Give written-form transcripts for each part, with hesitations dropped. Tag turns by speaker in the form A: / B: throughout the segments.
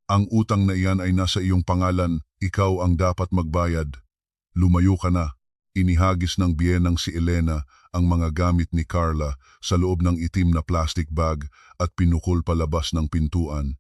A: Ang utang na iyan ay nasa iyong pangalan, ikaw ang dapat magbayad. Lumayo ka na. Inihagis ng biyenang si Elena ang mga gamit ni Carla sa loob ng itim na plastic bag at pinukol palabas ng pintuan.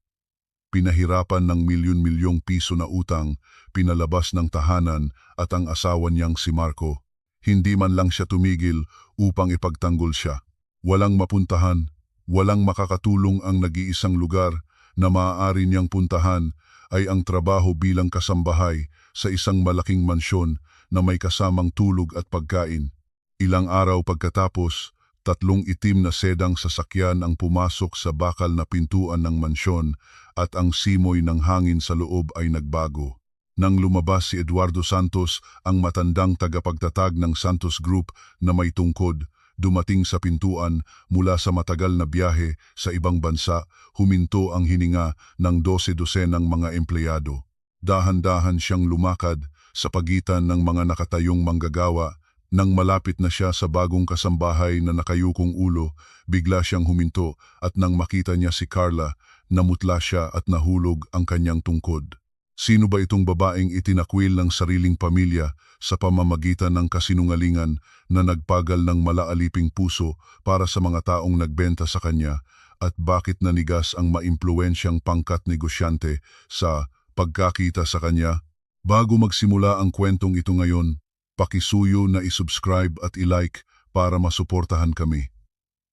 A: Pinahirapan ng milyon-milyong piso na utang, pinalabas ng tahanan at ang asawa niyang si Marco. Hindi man lang siya tumigil upang ipagtanggol siya. Walang mapuntahan, walang makakatulong. Ang nag-iisang lugar na maaari niyang puntahan ay ang trabaho bilang kasambahay sa isang malaking mansyon na may kasamang tulog at pagkain. Ilang araw pagkatapos, 3 itim na sedang sasakyan ang pumasok sa bakal na pintuan ng mansyon at ang simoy ng hangin sa loob ay nagbago. Nang lumabas si Eduardo Santos, ang matandang tagapagtatag ng Santos Group na may tungkod, dumating sa pintuan mula sa matagal na biyahe sa ibang bansa, huminto ang hininga ng 12-dosenang mga empleyado. Dahan-dahan siyang lumakad sa pagitan ng mga nakatayong manggagawa. Nang malapit na siya sa bagong kasambahay na nakayukong ulo, bigla siyang huminto at nang makita niya si Carla, namutla siya at nahulog ang kanyang tungkod. Sino ba itong babaeng itinakwil ng sariling pamilya sa pamamagitan ng kasinungalingan na nagpagal ng malaaliping puso para sa mga taong nagbenta sa kanya, at bakit nanigas ang maimpluwensyang pangkat negosyante sa pagkakita sa kanya? Bago magsimula ang kwentong ito ngayon, pakisuyo na isubscribe at ilike para masuportahan kami.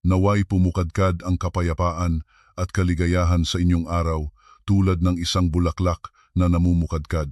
A: Naway pumukadkad ang kapayapaan at kaligayahan sa inyong araw tulad ng isang bulaklak na namumukadkad.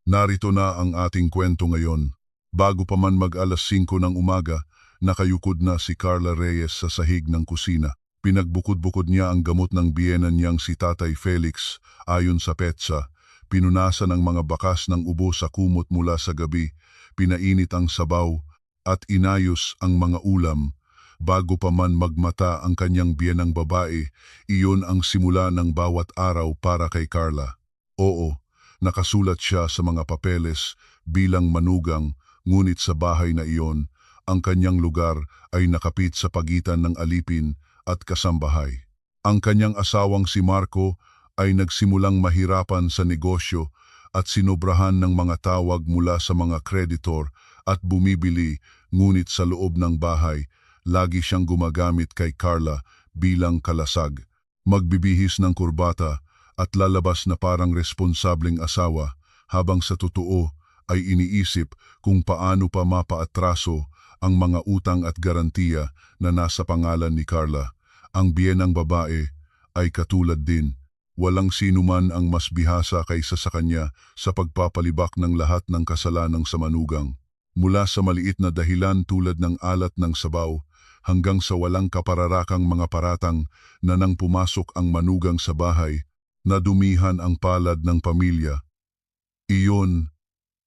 A: Narito na ang ating kwento ngayon. Bago pa man mag-alas 5 ng umaga, nakayukod na si Carla Reyes sa sahig ng kusina. Pinagbukod-bukod niya ang gamot ng biyenan niyang si Tatay Felix. Ayon sa petsa, pinunasan ang mga bakas ng ubo sa kumot mula sa gabi, pinainit ang sabaw at inayos ang mga ulam. Bago pa man magmata ang kanyang biyenang babae, iyon ang simula ng bawat araw para kay Carla. Oo, nakasulat siya sa mga papeles bilang manugang, ngunit sa bahay na iyon, ang kanyang lugar ay nakapit sa pagitan ng alipin at kasambahay. Ang kanyang asawang si Marco ay nagsimulang mahirapan sa negosyo at sinobrahan ng mga tawag mula sa mga kreditor at bumibili, ngunit sa loob ng bahay, lagi siyang gumagamit kay Carla bilang kalasag. Magbibihis ng kurbata at lalabas na parang responsableng asawa, habang sa totoo ay iniisip kung paano pa mapaatraso ang mga utang at garantiya na nasa pangalan ni Carla. Ang biyenang babae ay katulad din. Walang sinuman ang mas bihasa kaysa sa kanya sa pagpapalibak ng lahat ng kasalanang sa manugang. Mula sa maliit na dahilan tulad ng alat ng sabaw, hanggang sa walang kapararakang mga paratang na nang pumasok ang manugang sa bahay, nadumihan ang palad ng pamilya. Iyon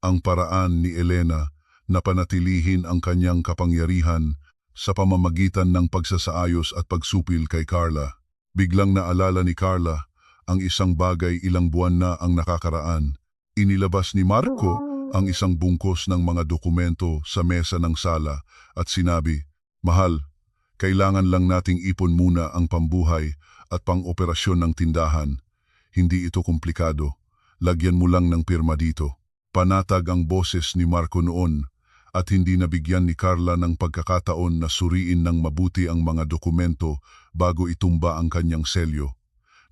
A: ang paraan ni Elena na panatilihin ang kanyang kapangyarihan sa pamamagitan ng pagsasaayos at pagsupil kay Carla. Biglang naalala ni Carla ang isang bagay ilang buwan na ang nakakaraan. Inilabas ni Marco ang isang bungkos ng mga dokumento sa mesa ng sala at sinabi, "Mahal, kailangan lang nating ipon muna ang pambuhay at pang-operasyon ng tindahan. Hindi ito komplikado. Lagyan mo lang ng pirma dito." Panatag ang boses ni Marco noon at hindi nabigyan ni Carla ng pagkakataon na suriin ng mabuti ang mga dokumento bago itumba ang kanyang selyo.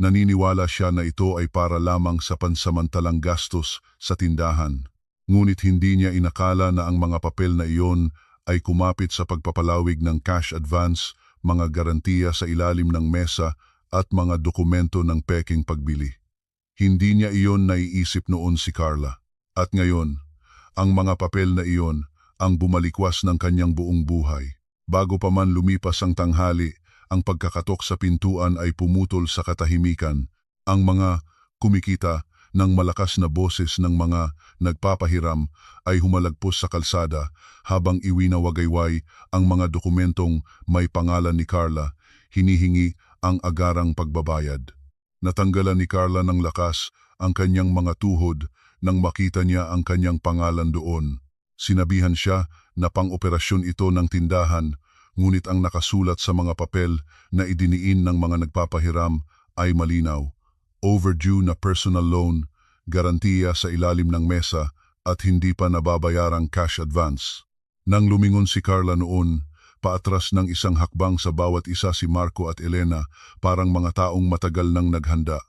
A: Naniniwala siya na ito ay para lamang sa pansamantalang gastos sa tindahan. Ngunit hindi niya inakala na ang mga papel na iyon ay kumapit sa pagpapalawig ng cash advance, mga garantiya sa ilalim ng mesa at mga dokumento ng peking pagbili. Hindi niya iyon naiisip noon si Carla. At ngayon, ang mga papel na iyon ang bumalikwas ng kanyang buong buhay. Bago pa man lumipas ang tanghali, ang pagkakatok sa pintuan ay pumutol sa katahimikan. Ang mga kumikita ng malakas na boses ng mga nagpapahiram ay humalagpos sa kalsada habang iwinawagayway ang mga dokumentong may pangalan ni Carla, hinihingi ang agarang pagbabayad. Natanggalan ni Carla ng lakas ang kanyang mga tuhod nang makita niya ang kanyang pangalan doon. Sinabihan siya na pang-operasyon ito ng tindahan, ngunit ang nakasulat sa mga papel na idiniin ng mga nagpapahiram ay malinaw. overdue na personal loan, garantiya sa ilalim ng mesa at hindi pa nababayarang cash advance. Nang lumingon si Carla noon, paatras ng isang hakbang sa bawat isa si Marco at Elena, parang mga taong matagal nang naghanda.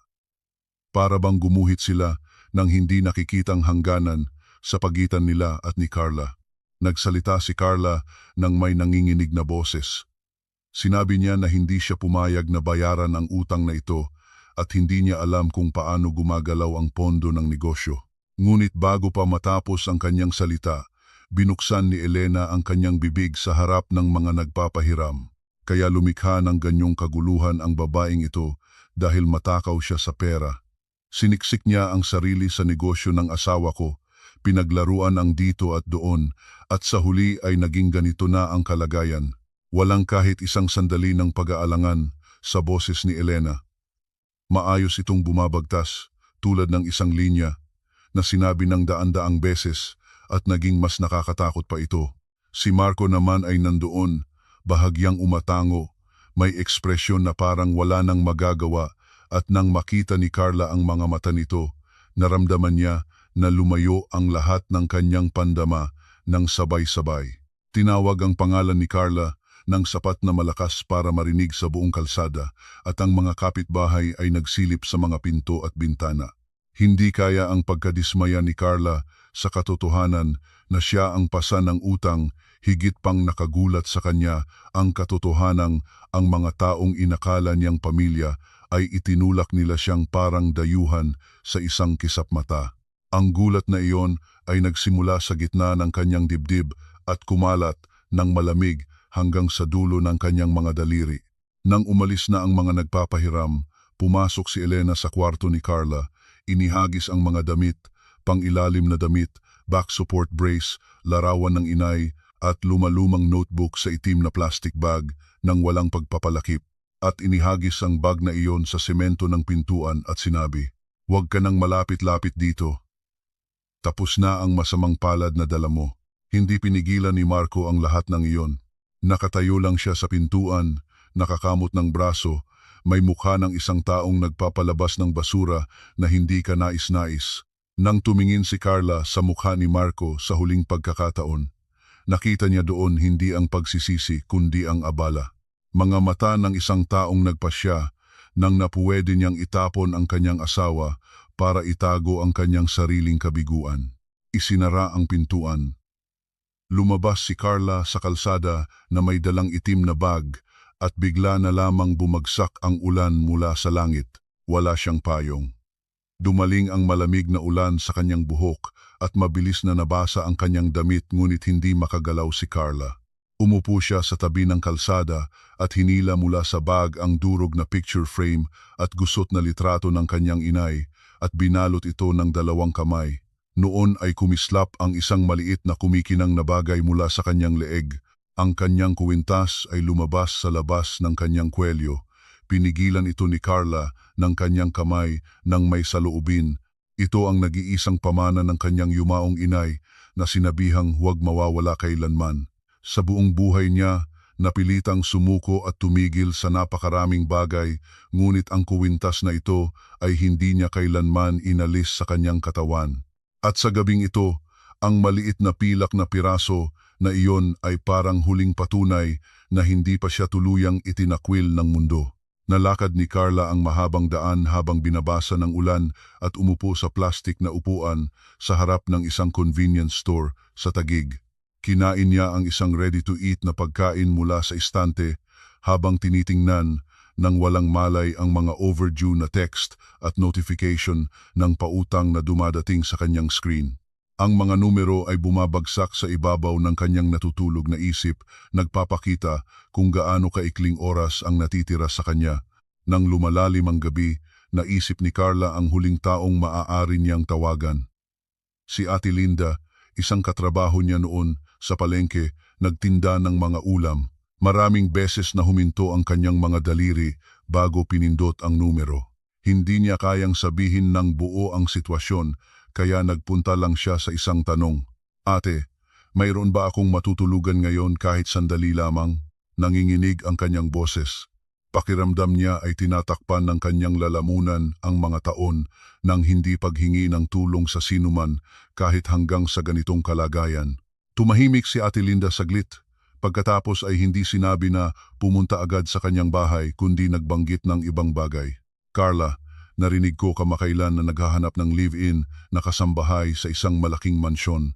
A: Para bang gumuhit sila nang hindi nakikitang hangganan sa pagitan nila at ni Carla. Nagsalita si Carla nang may nanginginig na boses. Sinabi niya na hindi siya pumayag na bayaran ang utang na ito at hindi niya alam kung paano gumagalaw ang pondo ng negosyo. Ngunit bago pa matapos ang kanyang salita, binuksan ni Elena ang kanyang bibig sa harap ng mga nagpapahiram. Kaya lumikha ng ganyong kaguluhan ang babaeng ito dahil matakaw siya sa pera. Siniksik niya ang sarili sa negosyo ng asawa ko, pinaglaruan ang dito at doon, at sa huli ay naging ganito na ang kalagayan. Walang kahit isang sandali ng pag-aalangan sa boses ni Elena. Maayos itong bumabagtas, tulad ng isang linya, na sinabi ng daan-daang beses at naging mas nakakatakot pa ito. Si Marco naman ay nandoon, bahagyang umatango, may ekspresyon na parang wala nang magagawa at nang makita ni Carla ang mga mata nito, naramdaman niya na lumayo ang lahat ng kanyang pandama ng sabay-sabay. Tinawag ang pangalan ni Carla ng sapat na malakas para marinig sa buong kalsada at ang mga kapitbahay ay nagsilip sa mga pinto at bintana. Hindi kaya ang pagkadismaya ni Carla sa katotohanan na siya ang pasa ng utang, higit pang nakagulat sa kanya ang katotohanang ang mga taong inakala niyang pamilya ay itinulak nila siyang parang dayuhan sa isang kisap mata. Ang gulat na iyon ay nagsimula sa gitna ng kanyang dibdib at kumalat ng malamig hanggang sa dulo ng kanyang mga daliri. Nang umalis na ang mga nagpapahiram, pumasok si Elena sa kwarto ni Carla, inihagis ang mga damit, pang-ilalim na damit, back support brace, larawan ng inay, at lumalumang notebook sa itim na plastic bag nang walang pagpapalakip, at inihagis ang bag na iyon sa semento ng pintuan at sinabi, "Huwag ka nang malapit-lapit dito. Tapos na ang masamang palad na dala mo." Hindi pinigilan ni Marco ang lahat ng iyon. Nakatayo lang siya sa pintuan, nakakamot ng braso, may mukha ng isang taong nagpapalabas ng basura na hindi ka nais-nais. Nang tumingin si Carla sa mukha ni Marco sa huling pagkakataon, nakita niya doon hindi ang pagsisisi kundi ang abala. Mga mata ng isang taong nagpasya nang napuwede niyang itapon ang kanyang asawa para itago ang kanyang sariling kabiguan. Isinara ang pintuan. Lumabas si Carla sa kalsada na may dalang itim na bag at bigla na lamang bumagsak ang ulan mula sa langit. Wala siyang payong. Dumaling ang malamig na ulan sa kanyang buhok at mabilis na nabasa ang kanyang damit ngunit hindi makagalaw si Carla. Umupo siya sa tabi ng kalsada at hinila mula sa bag ang durog na picture frame at gusot na litrato ng kanyang inay at binalot ito ng dalawang kamay. Noon ay kumislap ang isang maliit na kumikinang na bagay mula sa kanyang leeg. Ang kanyang kuwintas ay lumabas sa labas ng kanyang kwelyo. Pinigilan ito ni Carla ng kanyang kamay nang may saloobin. Ito ang nag-iisang pamana ng kanyang yumaong inay na sinabihang huwag mawawala kailanman. Sa buong buhay niya, napilitang sumuko at tumigil sa napakaraming bagay, ngunit ang kuwintas na ito ay hindi niya kailanman inalis sa kanyang katawan. At sa gabing ito, ang maliit na pilak na piraso na iyon ay parang huling patunay na hindi pa siya tuluyang itinakwil ng mundo. Nalakad ni Carla ang mahabang daan habang binabasa ng ulan at umupo sa plastik na upuan sa harap ng isang convenience store sa Taguig. Kinain niya ang isang ready-to-eat na pagkain mula sa istante habang tinitingnan nang walang malay ang mga overdue na text at notification ng pautang na dumadating sa kanyang screen. Ang mga numero ay bumabagsak sa ibabaw ng kanyang natutulog na isip, nagpapakita kung gaano kaikling oras ang natitira sa kanya. Nang lumalalim ang gabi, naisip ni Carla ang huling taong maaari niyang tawagan. Si Ate Linda, isang katrabaho niya noon sa palengke, nagtinda ng mga ulam. Maraming beses na huminto ang kanyang mga daliri bago pinindot ang numero. Hindi niya kayang sabihin ng buo ang sitwasyon, kaya nagpunta lang siya sa isang tanong. "Ate, mayroon ba akong matutulugan ngayon kahit sandali lamang?" Nanginginig ang kanyang boses. Pakiramdam niya ay tinatakpan ng kanyang lalamunan ang mga taon ng hindi paghingi ng tulong sa sinuman kahit hanggang sa ganitong kalagayan. Tumahimik si Ate Linda saglit. Pagkatapos ay hindi sinabi na pumunta agad sa kanyang bahay kundi nagbanggit ng ibang bagay. Carla, narinig ko kamakailan na naghahanap ng live-in na kasambahay sa isang malaking mansyon.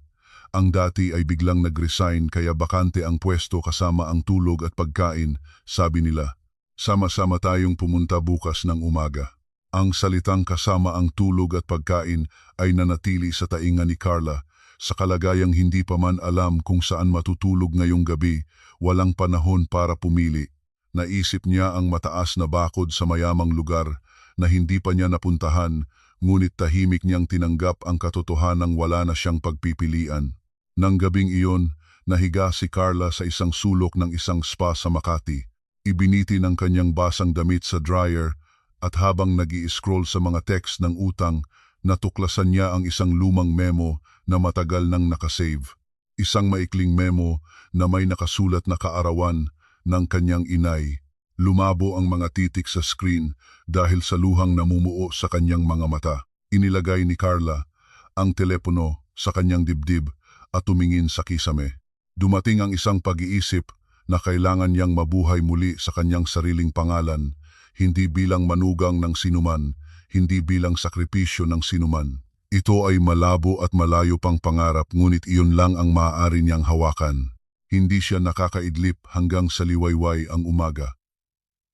A: Ang dati ay biglang nag-resign kaya bakante ang pwesto kasama ang tulog at pagkain, sabi nila. Sama-sama tayong pumunta bukas ng umaga. Ang salitang kasama ang tulog at pagkain ay nanatili sa tainga ni Carla. Sa kalagayang hindi pa man alam kung saan matutulog ngayong gabi, walang panahon para pumili. Naisip niya ang mataas na bakod sa mayamang lugar na hindi pa niya napuntahan, ngunit tahimik niyang tinanggap ang katotohanang wala na siyang pagpipilian. Nang gabing iyon, nahiga si Carla sa isang sulok ng isang spa sa Makati. Ibiniti ng kanyang basang damit sa dryer at habang nag-i-scroll sa mga text ng utang, natuklasan niya ang isang lumang memo na matagal nang nakasave. Isang maikling memo na may nakasulat na kaarawan ng kanyang inay. Lumabo ang mga titik sa screen dahil sa luhang namumuo sa kanyang mga mata. Inilagay ni Carla ang telepono sa kanyang dibdib at tumingin sa kisame. Dumating ang isang pag-iisip na kailangan niyang mabuhay muli sa kanyang sariling pangalan, hindi bilang manugang ng sinuman, hindi bilang sakripisyo ng sinuman. Ito ay malabo at malayo pang pangarap ngunit iyon lang ang maaari niyang hawakan. Hindi siya nakakaidlip hanggang sa liwayway ang umaga.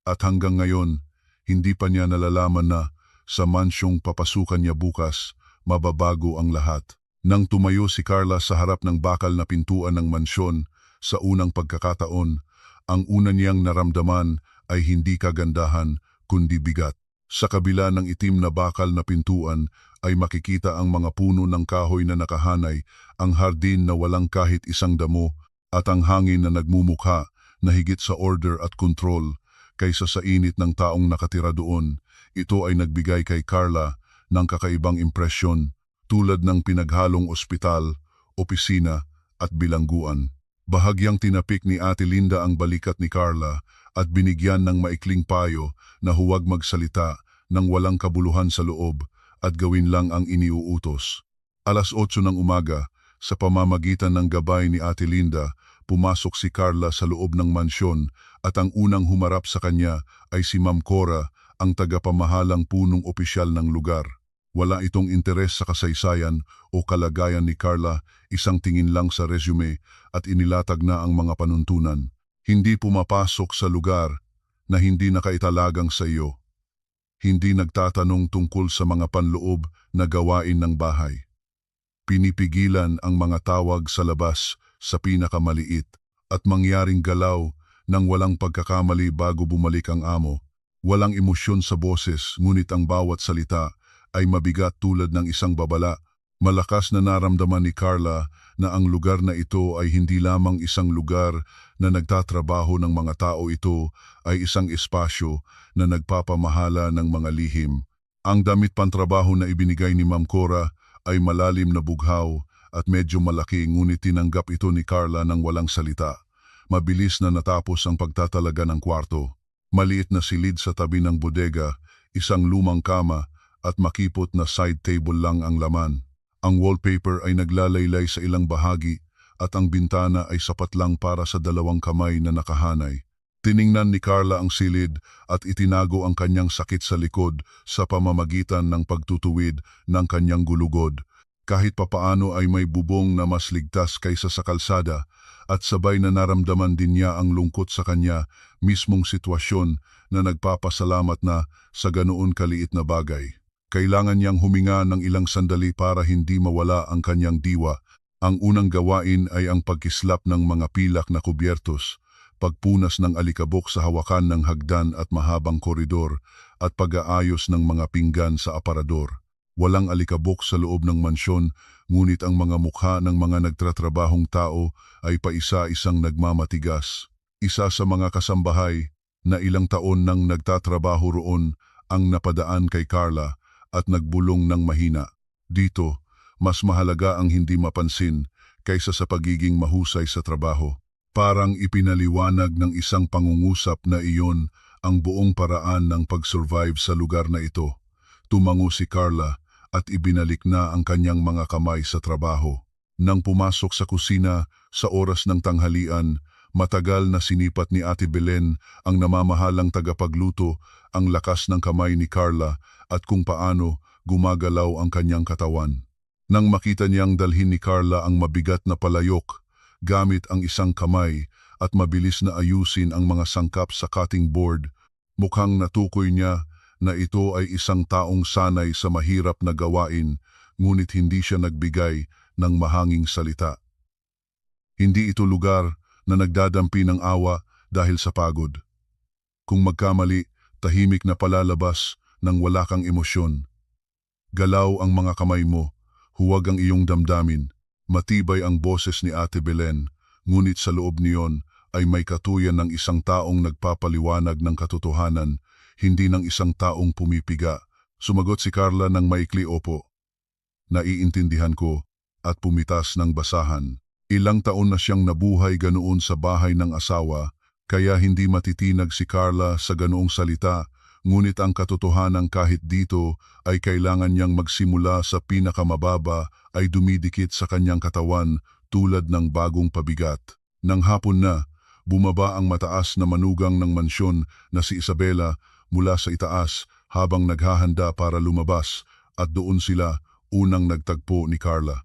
A: At hanggang ngayon, hindi pa niya nalalaman na sa mansyong papasukan niya bukas, mababago ang lahat. Nang tumayo si Carla sa harap ng bakal na pintuan ng mansyon, sa unang pagkakataon, ang una niyang naramdaman ay hindi kagandahan kundi bigat. Sa kabila ng itim na bakal na pintuan ay makikita ang mga puno ng kahoy na nakahanay, ang hardin na walang kahit isang damo at ang hangin na nagmumukha na higit sa order at control kaysa sa init ng taong nakatira doon. Ito ay nagbigay kay Carla ng kakaibang impresyon tulad ng pinaghalong ospital, opisina at bilangguan. Bahagyang tinapik ni Ate Linda ang balikat ni Carla at binigyan ng maikling payo na huwag magsalita nang walang kabuluhan sa loob at gawin lang ang iniuutos. 8:00 ng umaga, sa pamamagitan ng gabay ni Ate Linda, pumasok si Carla sa loob ng mansyon at ang unang humarap sa kanya ay si Ma'am Cora, ang tagapamahalang punong opisyal ng lugar. Wala itong interes sa kasaysayan o kalagayan ni Carla, isang tingin lang sa resume at inilatag na ang mga panuntunan. Hindi pumapasok sa lugar na hindi nakaitalagang sa iyo. Hindi nagtatanong tungkol sa mga panloob na gawain ng bahay. Pinipigilan ang mga tawag sa labas sa pinakamaliit at mangyaring galaw nang walang pagkakamali bago bumalik ang amo. Walang emosyon sa boses ngunit ang bawat salita ay mabigat tulad ng isang babala. Malakas na naramdaman ni Carla na ang lugar na ito ay hindi lamang isang lugar na nagtatrabaho ng mga tao, ito ay isang espasyo na nagpapamahala ng mga lihim. Ang damit pantrabaho na ibinigay ni Ma'am Cora ay malalim na bughaw at medyo malaki ngunit tinanggap ito ni Carla nang walang salita. Mabilis na natapos ang pagtatalaga ng kwarto. Maliit na silid sa tabi ng bodega, isang lumang kama at makipot na side table lang ang laman. Ang wallpaper ay naglalaylay sa ilang bahagi at ang bintana ay sapat lang para sa 2 kamay na nakahanay. Tiningnan ni Carla ang silid at itinago ang kanyang sakit sa likod sa pamamagitan ng pagtutuwid ng kanyang gulugod. Kahit papaano ay may bubong na mas ligtas kaysa sa kalsada at sabay na naramdaman din niya ang lungkot sa kanya mismong sitwasyon na nagpapasalamat na sa ganoon kaliit na bagay. Kailangan niyang huminga ng ilang sandali para hindi mawala ang kanyang diwa. Ang unang gawain ay ang pagkislap ng mga pilak na kubyertos, pagpunas ng alikabok sa hawakan ng hagdan at mahabang koridor, at pag-aayos ng mga pinggan sa aparador. Walang alikabok sa loob ng mansyon, ngunit ang mga mukha ng mga nagtatrabahong tao ay paisa-isang nagmamatigas. Isa sa mga kasambahay na ilang taon nang nagtatrabaho roon ang napadaan kay Carla at nagbulong ng mahina. Dito, mas mahalaga ang hindi mapansin kaysa sa pagiging mahusay sa trabaho. Parang ipinaliwanag ng isang pangungusap na iyon ang buong paraan ng pag-survive sa lugar na ito. Tumango si Carla at ibinalik na ang kanyang mga kamay sa trabaho. Nang pumasok sa kusina sa oras ng tanghalian, matagal na sinipat ni Ate Belen ang namamahalang tagapagluto ang lakas ng kamay ni Carla at kung paano gumagalaw ang kanyang katawan. Nang makita niyang dalhin ni Carla ang mabigat na palayok gamit ang isang kamay at mabilis na ayusin ang mga sangkap sa cutting board, mukhang natukoy niya na ito ay isang taong sanay sa mahirap na gawain, ngunit hindi siya nagbigay ng mahanging salita. Hindi ito lugar na nagdadampi ng awa dahil sa pagod. Kung magkamali, tahimik na palalabas ng wala kang emosyon. Galaw ang mga kamay mo, huwag ang iyong damdamin. Matibay ang boses ni Ate Belen, ngunit sa loob niyon ay may katuyan ng isang taong nagpapaliwanag ng katotohanan, hindi ng isang taong pumipiga. Sumagot si Carla ng maikli opo. Naiintindihan ko at pumitas ng basahan. Ilang taon na siyang nabuhay ganoon sa bahay ng asawa, kaya hindi matitinag si Carla sa ganoong salita, ngunit ang katotohanan kahit dito ay kailangan niyang magsimula sa pinakamababa ay dumidikit sa kanyang katawan tulad ng bagong pabigat. Nang hapon na, bumaba ang mataas na manugang ng mansyon na si Isabela mula sa itaas habang naghahanda para lumabas at doon sila unang nagtagpo ni Carla.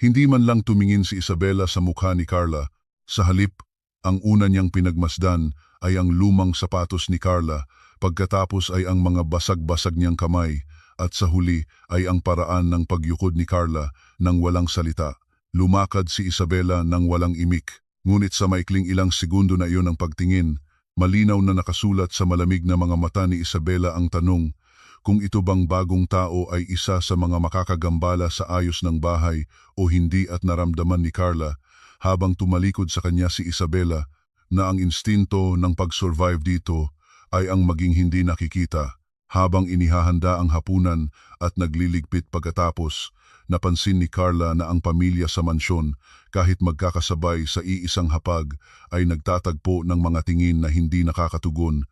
A: Hindi man lang tumingin si Isabela sa mukha ni Carla, sa halip, ang una niyang pinagmasdan ay ang lumang sapatos ni Carla, pagkatapos ay ang mga basag-basag niyang kamay, at sa huli ay ang paraan ng pagyukod ni Carla nang walang salita. Lumakad si Isabela nang walang imik. Ngunit sa maikling ilang segundo na iyon ang pagtingin, malinaw na nakasulat sa malamig na mga mata ni Isabela ang tanong kung ito bang bagong tao ay isa sa mga makakagambala sa ayos ng bahay o hindi, at naramdaman ni Carla habang tumalikod sa kanya si Isabela na ang instinto ng pag-survive dito ay ang maging hindi nakikita. Habang inihahanda ang hapunan at nagliligpit pagkatapos, napansin ni Carla na ang pamilya sa mansyon, kahit magkakasabay sa iisang hapag, ay nagtatagpo ng mga tingin na hindi nakakatugon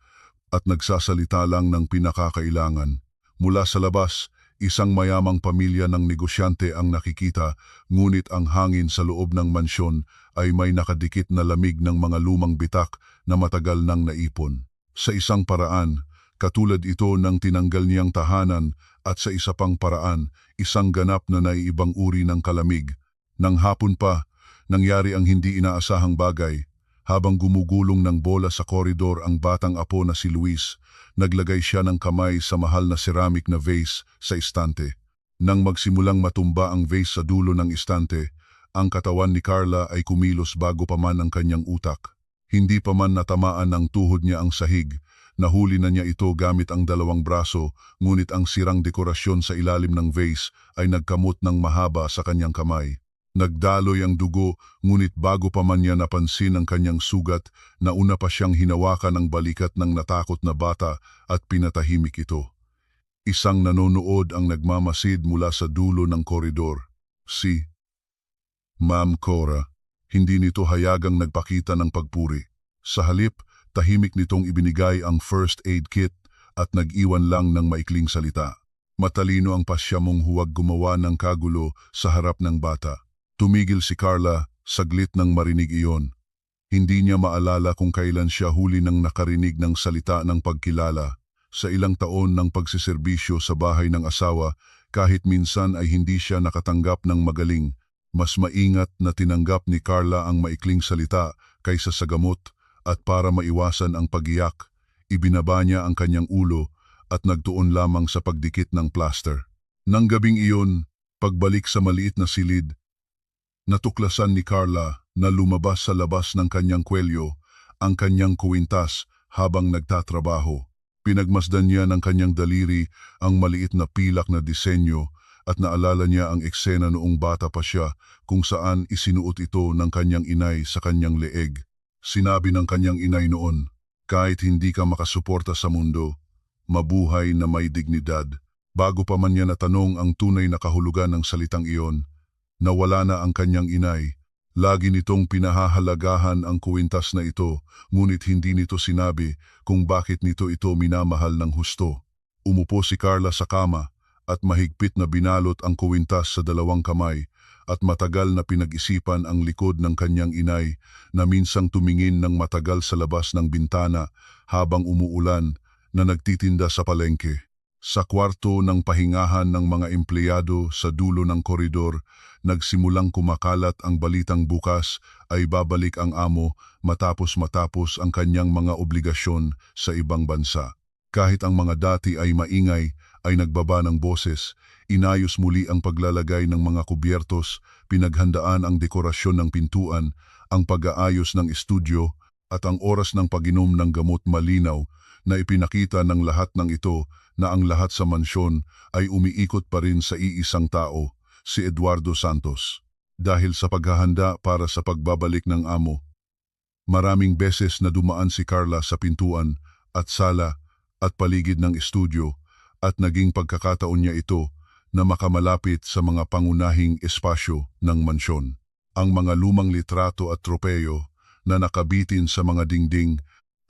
A: at nagsasalita lang ng pinakakailangan. Mula sa labas, isang mayamang pamilya ng negosyante ang nakikita, ngunit ang hangin sa loob ng mansyon ay may nakadikit na lamig ng mga lumang bitak na matagal nang naipon. Sa isang paraan, katulad ito ng tinanggal niyang tahanan, at sa isa pang paraan, isang ganap na naiibang uri ng kalamig. Nang hapon pa, nangyari ang hindi inaasahang bagay. Habang gumugulong ng bola sa koridor ang batang apo na si Luis, naglagay siya ng kamay sa mahal na ceramic na vase sa istante. Nang magsimulang matumba ang vase sa dulo ng istante, ang katawan ni Carla ay kumilos bago pa man ang kanyang utak. Hindi pa man natamaan ng tuhod niya ang sahig, nahuli na niya ito gamit ang dalawang braso, ngunit ang sirang dekorasyon sa ilalim ng vase ay nagkamot ng mahaba sa kanyang kamay. Nagdaloy ang dugo, ngunit bago pa man niya napansin ang kanyang sugat, nauna pa siyang hinawakan ang balikat ng natakot na bata at pinatahimik ito. Isang nanonood ang nagmamasid mula sa dulo ng koridor. Si Ma'am Cora. Hindi nito hayagang nagpakita ng pagpuri. Sa halip, tahimik nitong ibinigay ang first aid kit at nag-iwan lang ng maikling salita. Matalino ang pasya mong huwag gumawa ng kagulo sa harap ng bata. Tumigil si Carla, saglit nang marinig iyon. Hindi niya maalala kung kailan siya huli nang nakarinig ng salita ng pagkilala. Sa ilang taon ng pagsiserbisyo sa bahay ng asawa, kahit minsan ay hindi siya nakatanggap ng magaling, mas maingat na tinanggap ni Carla ang maikling salita kaysa sa gamot, at para maiwasan ang pagiyak, ibinaba niya ang kanyang ulo at nagtuon lamang sa pagdikit ng plaster. Nang gabing iyon, pagbalik sa maliit na silid, natuklasan ni Carla na lumabas sa labas ng kanyang kwelyo ang kanyang kuwintas habang nagtatrabaho. Pinagmasdan niya ng kanyang daliri ang maliit na pilak na disenyo at naalala niya ang eksena noong bata pa siya kung saan isinuot ito ng kanyang inay sa kanyang leeg. Sinabi ng kanyang inay noon, kahit hindi ka makasuporta sa mundo, mabuhay na may dignidad. Bago pa man niya natanong ang tunay na kahulugan ng salitang iyon, nawala na ang kanyang inay Lagi nitong pinahahalagahan ang kwintas na ito, ngunit hindi nito sinabi kung bakit nito ito minamahal ng husto. Umupo si Carla sa kama at mahigpit na binalot ang kwintas sa dalawang kamay at matagal na pinag-isipan ang likod ng kanyang inay na minsang tumingin ng matagal sa labas ng bintana habang umuulan na nagtitinda sa palengke. Sa kwarto ng pahingahan ng mga empleyado sa dulo ng koridor, nagsimulang kumakalat ang balitang bukas ay babalik ang amo matapos ang kanyang mga obligasyon sa ibang bansa. Kahit ang mga dati ay maingay, ay nagbaba ng boses, inayos muli ang paglalagay ng mga kubyertos, pinaghandaan ang dekorasyon ng pintuan, ang pag-aayos ng estudyo, at ang oras ng pag-inom ng gamot malinaw na ipinakita ng lahat ng ito na ang lahat sa mansyon ay umiikot pa rin sa iisang tao, si Eduardo Santos. Dahil sa paghahanda para sa pagbabalik ng amo, maraming beses na dumaan si Carla sa pintuan at sala at paligid ng estudyo at naging pagkakataon niya ito na makamalapit sa mga pangunahing espasyo ng mansyon. Ang mga lumang litrato at tropeyo na nakabitin sa mga dingding,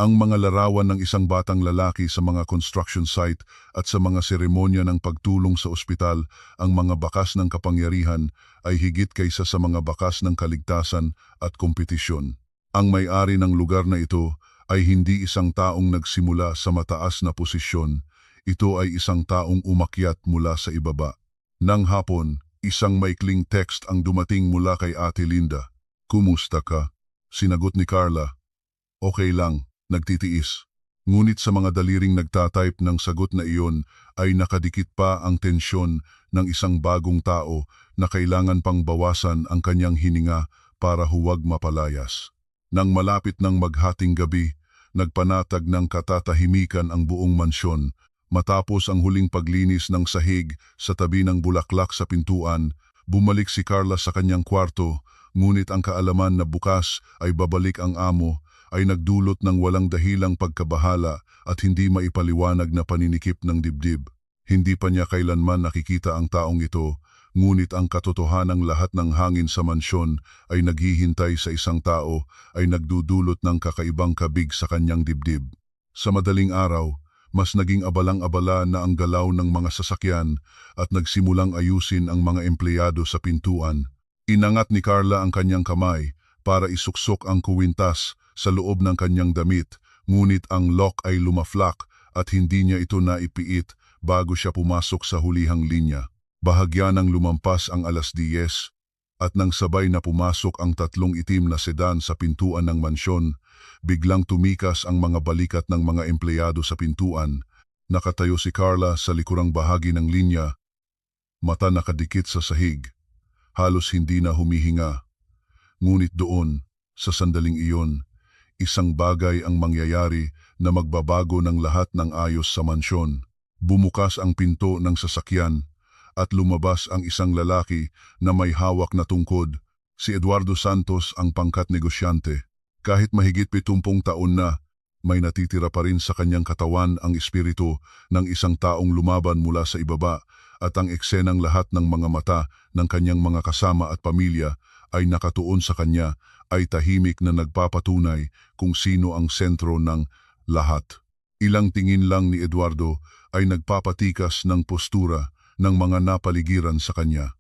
A: ang mga larawan ng isang batang lalaki sa mga construction site at sa mga seremonya ng pagtulong sa ospital, ang mga bakas ng kapangyarihan ay higit kaysa sa mga bakas ng kaligtasan at kompetisyon. Ang may-ari ng lugar na ito ay hindi isang taong nagsimula sa mataas na posisyon, ito ay isang taong umakyat mula sa ibaba. Nang hapon, isang maikling text ang dumating mula kay Ate Linda. "Kumusta ka?" Sinagot ni Carla. "Okay lang. Nagtitiis." Ngunit sa mga daliring nagtatype ng sagot na iyon ay nakadikit pa ang tensyon ng isang bagong tao na kailangan pang bawasan ang kanyang hininga para huwag mapalayas. Nang malapit ng maghating gabi, nagpanatag ng katatahimikan ang buong mansyon. Matapos ang huling paglinis ng sahig sa tabi ng bulaklak sa pintuan, bumalik si Carla sa kanyang kwarto, ngunit ang kaalaman na bukas ay babalik ang amo ay nagdulot ng walang dahilang pagkabahala at hindi maipaliwanag na paninikip ng dibdib. Hindi pa niya kailanman nakikita ang taong ito, ngunit ang katotohanang lahat ng hangin sa mansyon ay naghihintay sa isang tao ay nagdudulot ng kakaibang kabig sa kanyang dibdib. Sa madaling araw, mas naging abalang-abala na ang galaw ng mga sasakyan at nagsimulang ayusin ang mga empleyado sa pintuan. Inangat ni Carla ang kanyang kamay para isuksok ang kuwintas sa loob ng kanyang damit, ngunit ang lock ay lumaflak at hindi niya ito naipiit bago siya pumasok sa hulihang linya. Bahagya nang lumampas ang 10:00 at nang sabay na pumasok ang 3 itim na sedan sa pintuan ng mansyon, biglang tumikas ang mga balikat ng mga empleyado sa pintuan. Nakatayo si Carla sa likurang bahagi ng linya, mata nakadikit sa sahig, halos hindi na humihinga. Ngunit doon, sa sandaling iyon, isang bagay ang mangyayari na magbabago ng lahat ng ayos sa mansyon. Bumukas ang pinto ng sasakyan at lumabas ang isang lalaki na may hawak na tungkod, si Eduardo Santos, ang pangkat negosyante. Kahit mahigit 70 taon na, may natitira pa rin sa kanyang katawan ang espiritu ng isang taong lumaban mula sa ibaba at ang eksenang lahat ng mga mata ng kanyang mga kasama at pamilya ay nakatuon sa kanya ay tahimik na nagpapatunay kung sino ang sentro ng lahat. Ilang tingin lang ni Eduardo ay nagpapatikas ng postura ng mga napaligiran sa kanya.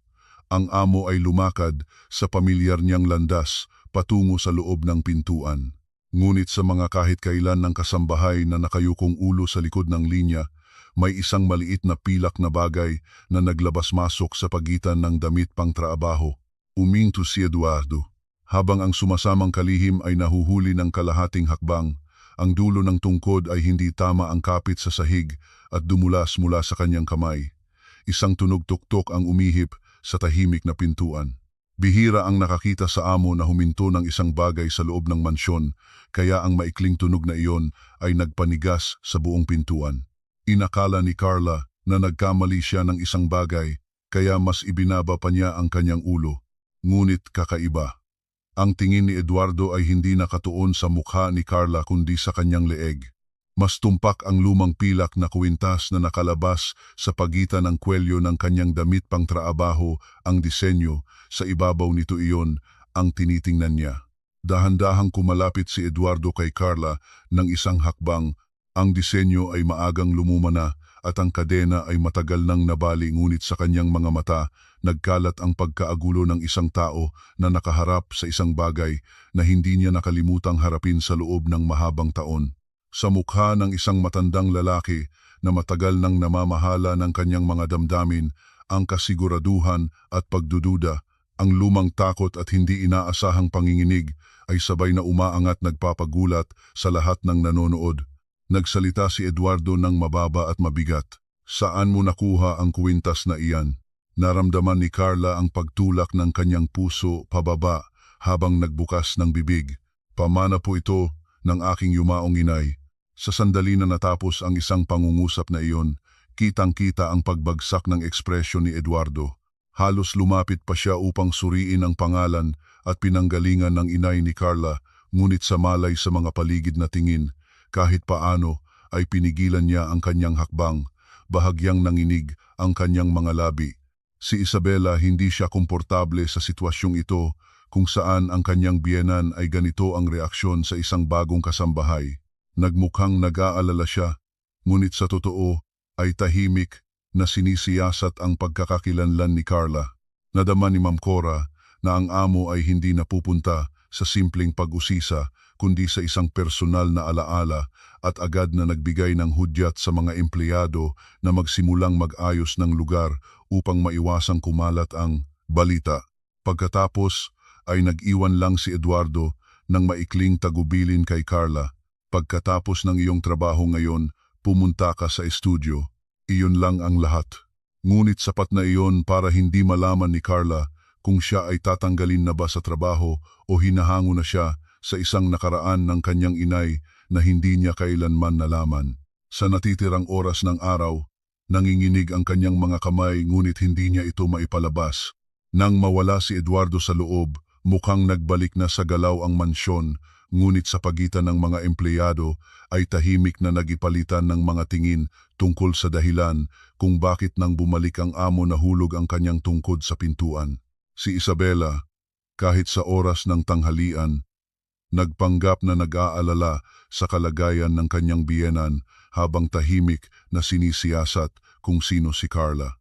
A: Ang amo ay lumakad sa pamilyar niyang landas patungo sa loob ng pintuan. Ngunit sa mga kahit kailan ng kasambahay na nakayukong ulo sa likod ng linya, may isang maliit na pilak na bagay na naglabas-masok sa pagitan ng damit pang trabaho. Uminto si Eduardo. Habang ang sumasamang kalihim ay nahuhuli ng kalahating hakbang, ang dulo ng tungkod ay hindi tama ang kapit sa sahig at dumulas mula sa kanyang kamay. Isang tunog tuktok ang umihip sa tahimik na pintuan. Bihira ang nakakita sa amo na huminto ng isang bagay sa loob ng mansyon, kaya ang maikling tunog na iyon ay nagpanigas sa buong pintuan. Inakala ni Carla na nagkamali siya ng isang bagay, kaya mas ibinaba pa niya ang kanyang ulo. Ngunit kakaiba. Ang tingin ni Eduardo ay hindi nakatuon sa mukha ni Carla kundi sa kanyang leeg. Mas tumpak ang lumang pilak na kwintas na nakalabas sa pagitan ng kwelyo ng kanyang damit pang trabaho, ang disenyo. Sa ibabaw nito iyon, ang tinitingnan niya. Dahan-dahang kumalapit si Eduardo kay Carla ng isang hakbang. Ang disenyo ay maagang lumuma na at ang kadena ay matagal nang nabali, ngunit sa kanyang mga mata nagkalat ang pagkaagulo ng isang tao na nakaharap sa isang bagay na hindi niya nakalimutang harapin sa loob ng mahabang taon. Sa mukha ng isang matandang lalaki na matagal nang namamahala ng kanyang mga damdamin, ang kasiguraduhan at pagdududa, ang lumang takot at hindi inaasahang panginginig ay sabay na umaangat, nagpapagulat sa lahat ng nanonood. Nagsalita si Eduardo ng mababa at mabigat. Saan mo nakuha ang kwintas na iyan? Naramdaman ni Carla ang pagtulak ng kanyang puso pababa habang nagbukas ng bibig. Pamana po ito ng aking yumaong inay. Sa sandali na natapos ang isang pangungusap na iyon, kitang-kita ang pagbagsak ng ekspresyon ni Eduardo. Halos lumapit pa siya upang suriin ang pangalan at pinanggalingan ng inay ni Carla, ngunit sa malay sa mga paligid na tingin, kahit paano ay pinigilan niya ang kanyang hakbang. Bahagyang nanginig ang kanyang mga labi. Si Isabela hindi siya komportable sa sitwasyong ito kung saan ang kanyang biyenan ay ganito ang reaksyon sa isang bagong kasambahay. Nagmukhang nag-aalala siya, ngunit sa totoo ay tahimik na sinisiyasat ang pagkakakilanlan ni Carla. Nadama ni Ma'am Cora na ang amo ay hindi napupunta sa simpleng pag-usisa kundi sa isang personal na alaala at agad na nagbigay ng hudyat sa mga empleyado na magsimulang mag-ayos ng lugar upang maiwasang kumalat ang balita. Pagkatapos ay nag-iwan lang si Eduardo ng maikling tagubilin kay Carla. Pagkatapos ng iyong trabaho ngayon, pumunta ka sa estudyo. Iyon lang ang lahat. Ngunit sapat na iyon para hindi malaman ni Carla kung siya ay tatanggalin na ba sa trabaho o hinahango na siya sa isang nakaraan ng kanyang inay na hindi niya kailanman nalaman. Sa natitirang oras ng araw, nanginginig ang kanyang mga kamay, ngunit hindi niya ito maipalabas. Nang mawala si Eduardo sa loob, mukhang nagbalik na sa galaw ang mansyon, ngunit sa pagitan ng mga empleyado ay tahimik na nagipalitan ng mga tingin tungkol sa dahilan kung bakit nang bumalik ang amo nahulog ang kanyang tungkod sa pintuan. Si Isabela, kahit sa oras ng tanghalian, nagpanggap na nag-aalala sa kalagayan ng kanyang biyenan habang tahimik na sinisiyasat kung sino si Carla.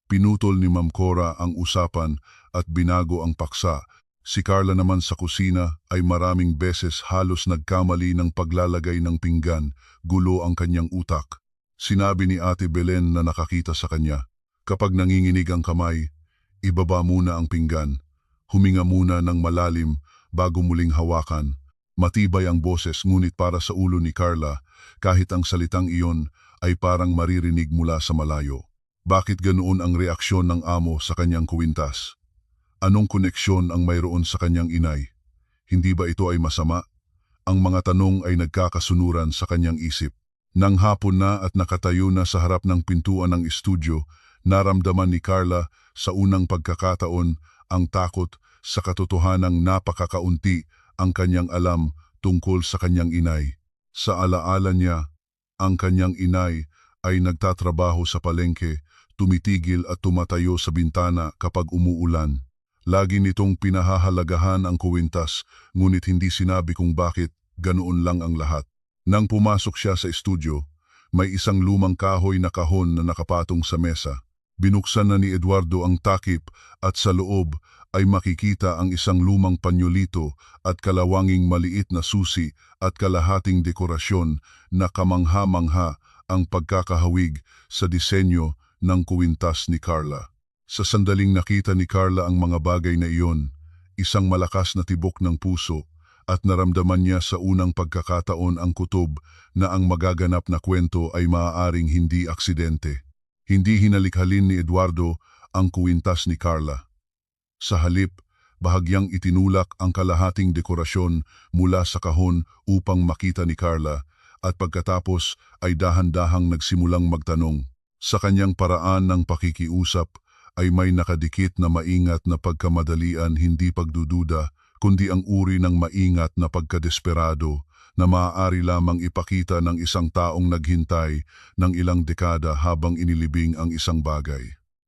A: Pinutol ni Ma'am Cora ang usapan at binago ang paksa. Si Carla naman sa kusina ay maraming beses halos nagkamali ng paglalagay ng pinggan, gulo ang kanyang utak. Sinabi ni Ate Belen na nakakita sa kanya, kapag nanginginig ang kamay, ibaba muna ang pinggan, huminga muna ng malalim bago muling hawakan. Matibay ang boses, ngunit para sa ulo ni Carla, kahit ang salitang iyon ay parang maririnig mula sa malayo. Bakit ganoon ang reaksyon ng amo sa kanyang kwintas? Anong koneksyon ang mayroon sa kanyang inay? Hindi ba ito ay masama? Ang mga tanong ay nagkakasunuran sa kanyang isip. Nang hapon na at nakatayo na sa harap ng pintuan ng estudyo, naramdaman ni Carla sa unang pagkakataon ang takot sa katotohanang napakakaunti ang kanyang alam tungkol sa kanyang inay. Sa alaala niya, ang kanyang inay ay nagtatrabaho sa palengke, tumitigil at tumatayo sa bintana kapag umuulan. Lagi nitong pinahahalagahan ang kwintas, ngunit hindi sinabi kung bakit ganoon lang ang lahat. Nang pumasok siya sa estudyo, may isang lumang kahoy na kahon na nakapatong sa mesa. Binuksan na ni Eduardo ang takip at sa loob ay makikita ang isang lumang panyolito at kalawanging maliit na susi at kalahating dekorasyon na kamangha-mangha ang pagkakahawig sa disenyo ng kwintas ni Carla. Sa sandaling nakita ni Carla ang mga bagay na iyon, isang malakas na tibok ng puso at naramdaman niya sa unang pagkakataon ang kutob na ang magaganap na kwento ay maaaring hindi aksidente. Hindi hinalikhalin ni Eduardo ang kwintas ni Carla. Sa halip, bahagyang itinulak ang kalahating dekorasyon mula sa kahon upang makita ni Carla at pagkatapos ay dahan-dahang nagsimulang magtanong. Sa kanyang paraan ng pakikiusap ay may nakadikit na maingat na pagkamadalian, hindi pagdududa, kundi ang uri ng maingat na pagkadesperado na maaari lamang ipakita ng isang taong naghintay ng ilang dekada habang inilibing ang isang bagay.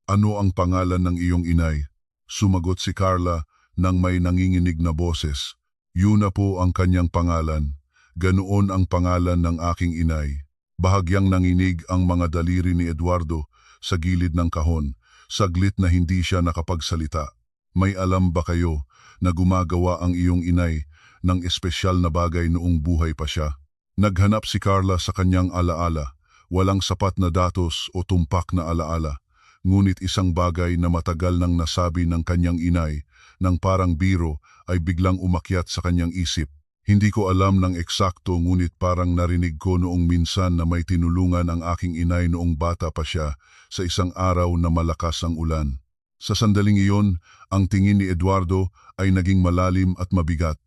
A: Ano ang pangalan ng iyong inay? Sumagot si Carla ng may nanginginig na boses. Yun na po ang kanyang pangalan. Ganoon ang pangalan ng aking inay. Bahagyang nanginig ang mga daliri ni Eduardo sa gilid ng kahon. Saglit na hindi siya nakapagsalita. May alam ba kayo na gumagawa ang iyong inay ng espesyal na bagay noong buhay pa siya? Naghanap si Carla sa kanyang alaala. Walang sapat na datos o tumpak na alaala. Ngunit isang bagay na matagal nang nasabi ng kanyang inay, nang parang biro ay biglang umakyat sa kanyang isip. Hindi ko alam ng eksakto ngunit parang narinig ko noong minsan na may tinulungan ang aking inay noong bata pa siya sa isang araw na malakas ang ulan. Sa sandaling iyon, ang tingin ni Eduardo ay naging malalim at mabigat.